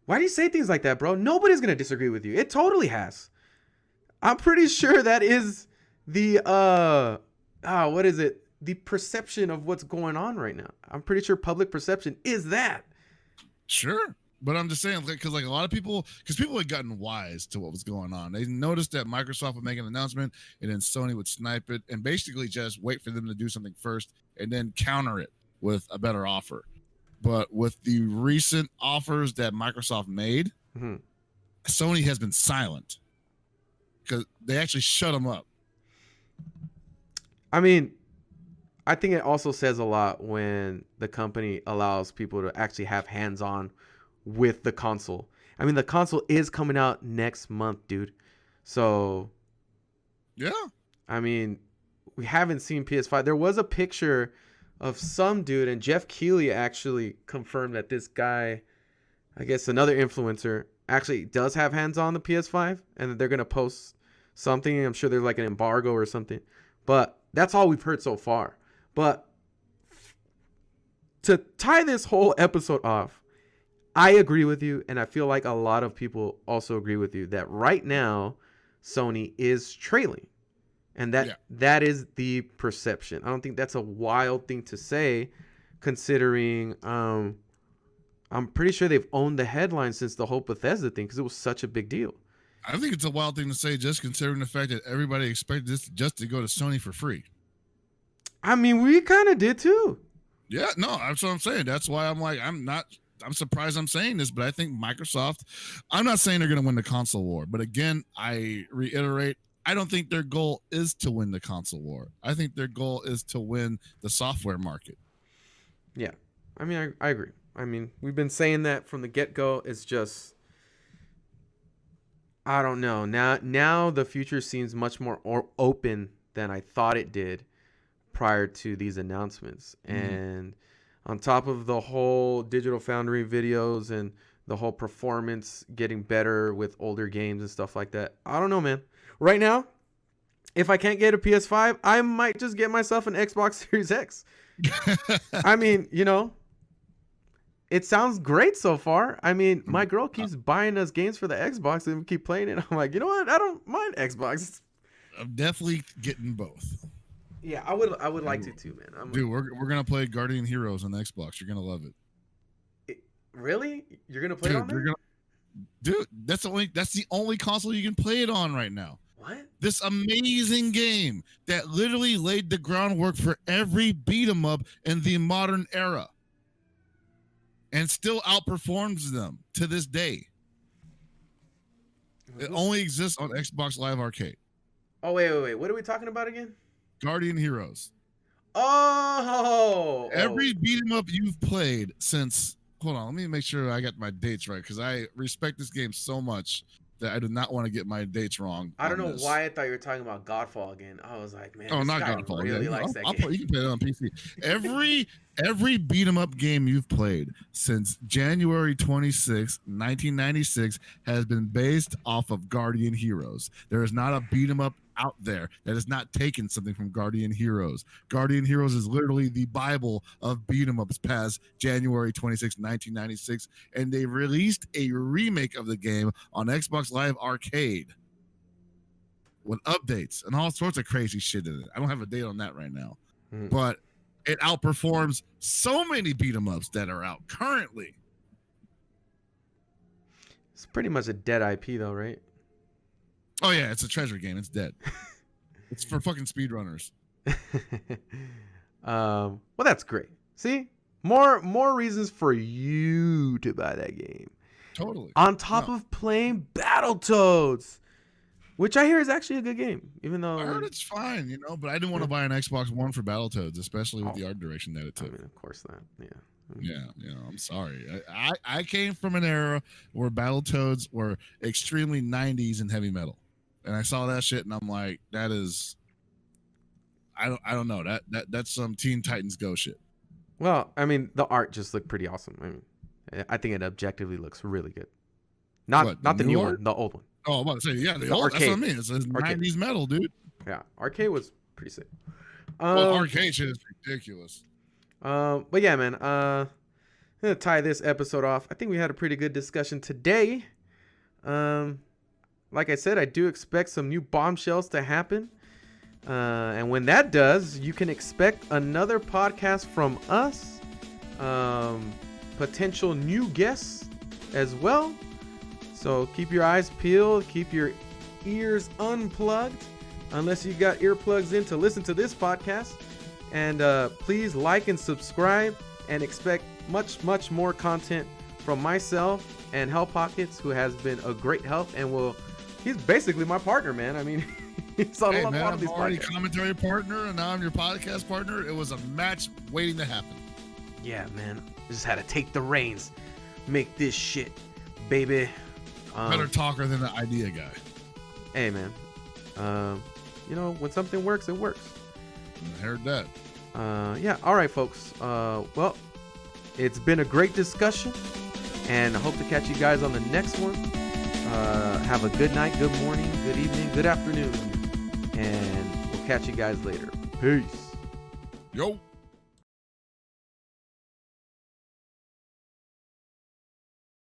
do you say things like that, bro? Nobody's going to disagree with you. It totally has. I'm pretty sure that is the what is it? The perception of what's going on right now. I'm pretty sure public perception is that. Sure. But I'm just saying, because like a lot of people, because people had gotten wise to what was going on. They noticed that Microsoft would make an announcement and then Sony would snipe it and basically just wait for them to do something first and then counter it with a better offer. But with the recent offers that Microsoft made, Sony has been silent because they actually shut them up. I mean, I think it also says a lot when the company allows people to actually have hands-on with the console. I mean, the console is coming out next month, dude. So, yeah. I mean, we haven't seen PS5. There was a picture of some dude, and Jeff Keighley actually confirmed that this guy, I guess another influencer, actually does have hands on the PS5, and that they're going to post something. I'm sure there's like an embargo or something. But that's all we've heard so far. But to tie this whole episode off, I agree with you, and I feel like a lot of people also agree with you that right now Sony is trailing, and that is the perception. I don't think that's a wild thing to say, considering I'm pretty sure they've owned the headline since the whole Bethesda thing because it was such a big deal. I think it's a wild thing to say, just considering the fact that everybody expected this just to go to Sony for free. I mean, we kind of did too. Yeah, no, that's what I'm saying. That's why I'm like, I'm surprised I'm saying this, but I think Microsoft, I'm not saying they're going to win the console war, but again, I reiterate, I don't think their goal is to win the console war. I think their goal is to win the software market. Yeah, I mean, I agree. I mean, we've been saying that from the get-go. It's just, I don't know. Now the future seems much more open than I thought it did prior to these announcements. And on top of the whole Digital Foundry videos and the whole performance getting better with older games and stuff like that, I don't know, man. Right now, if I can't get a PS5, I might just get myself an Xbox Series X. I mean, you know, it sounds great so far. I mean, my girl keeps buying us games for the Xbox and we keep playing it. I'm like, you know what? I don't mind Xbox. I'm definitely getting both. Yeah, I would like to too, man. Dude, we're gonna play Guardian Heroes on the Xbox. You're gonna love it. Really? You're gonna play it on there? Dude, that's the only console you can play it on right now. What? This amazing game that literally laid the groundwork for every beat 'em up in the modern era, and still outperforms them to this day. It only exists on Xbox Live Arcade. Oh wait! What are we talking about again? Guardian Heroes. Oh! Every beat 'em up you've played since. Hold on, let me make sure I got my dates right, because I respect this game so much that I do not want to get my dates wrong. I don't know why I thought you were talking about Godfall again. I was like, man, oh, not Godfall. Really likes that game. You can play it on PC. Every beat 'em up game you've played since January 26, 1996 has been based off of Guardian Heroes. There is not a beat 'em up out there that has not taken something from Guardian Heroes. Guardian Heroes is literally the Bible of beat 'em ups past January 26, 1996, and they released a remake of the game on Xbox Live Arcade with updates and all sorts of crazy shit in it. I don't have a date on that right now, but it outperforms so many beat 'em ups that are out currently. It's pretty much a dead IP though, right? Oh yeah, it's a treasure game. It's dead. It's for fucking speedrunners. Well, that's great. See, more reasons for you to buy that game. Totally. On top of playing Battletoads. which I hear is actually a good game, even though I heard it's fine, you know, but I didn't want to buy an Xbox One for Battletoads, especially with the art direction that it I took. mean, of course not. Yeah. Yeah, you know, I'm sorry. I came from an era where Battletoads were extremely 90s and heavy metal, and I saw that shit, and I'm like, that is, I don't know, that's some Teen Titans Go shit. Well, I mean, the art just looked pretty awesome. I mean, I think it objectively looks really good. Not the new one, the old one. Oh, I'm about to say, yeah, the old. Arcade. That's what I mean. It's 90s metal, dude. Yeah, arcade was pretty sick. Well, arcade shit is ridiculous. But yeah, man. I'm gonna tie this episode off. I think we had a pretty good discussion today. Like I said, I do expect some new bombshells to happen. And when that does, you can expect another podcast from us. Potential new guests as well. So keep your eyes peeled, keep your ears unplugged, unless you got earplugs in to listen to this podcast. And please like and subscribe, and expect much more content from myself and Hell Pockets, who has been a great help and he's basically my partner, man. I mean, he's on a lot of these podcasts. I'm already commentary partner, and now I'm your podcast partner. It was a match waiting to happen. Yeah, man. I just had to take the reins, make this shit, baby. Better talker than the idea guy. Hey, man. You know, when something works, it works. I heard that. Yeah. All right, folks. Well, it's been a great discussion, and I hope to catch you guys on the next one. Have a good night, good morning, good evening, good afternoon, and we'll catch you guys later. Peace. Yo.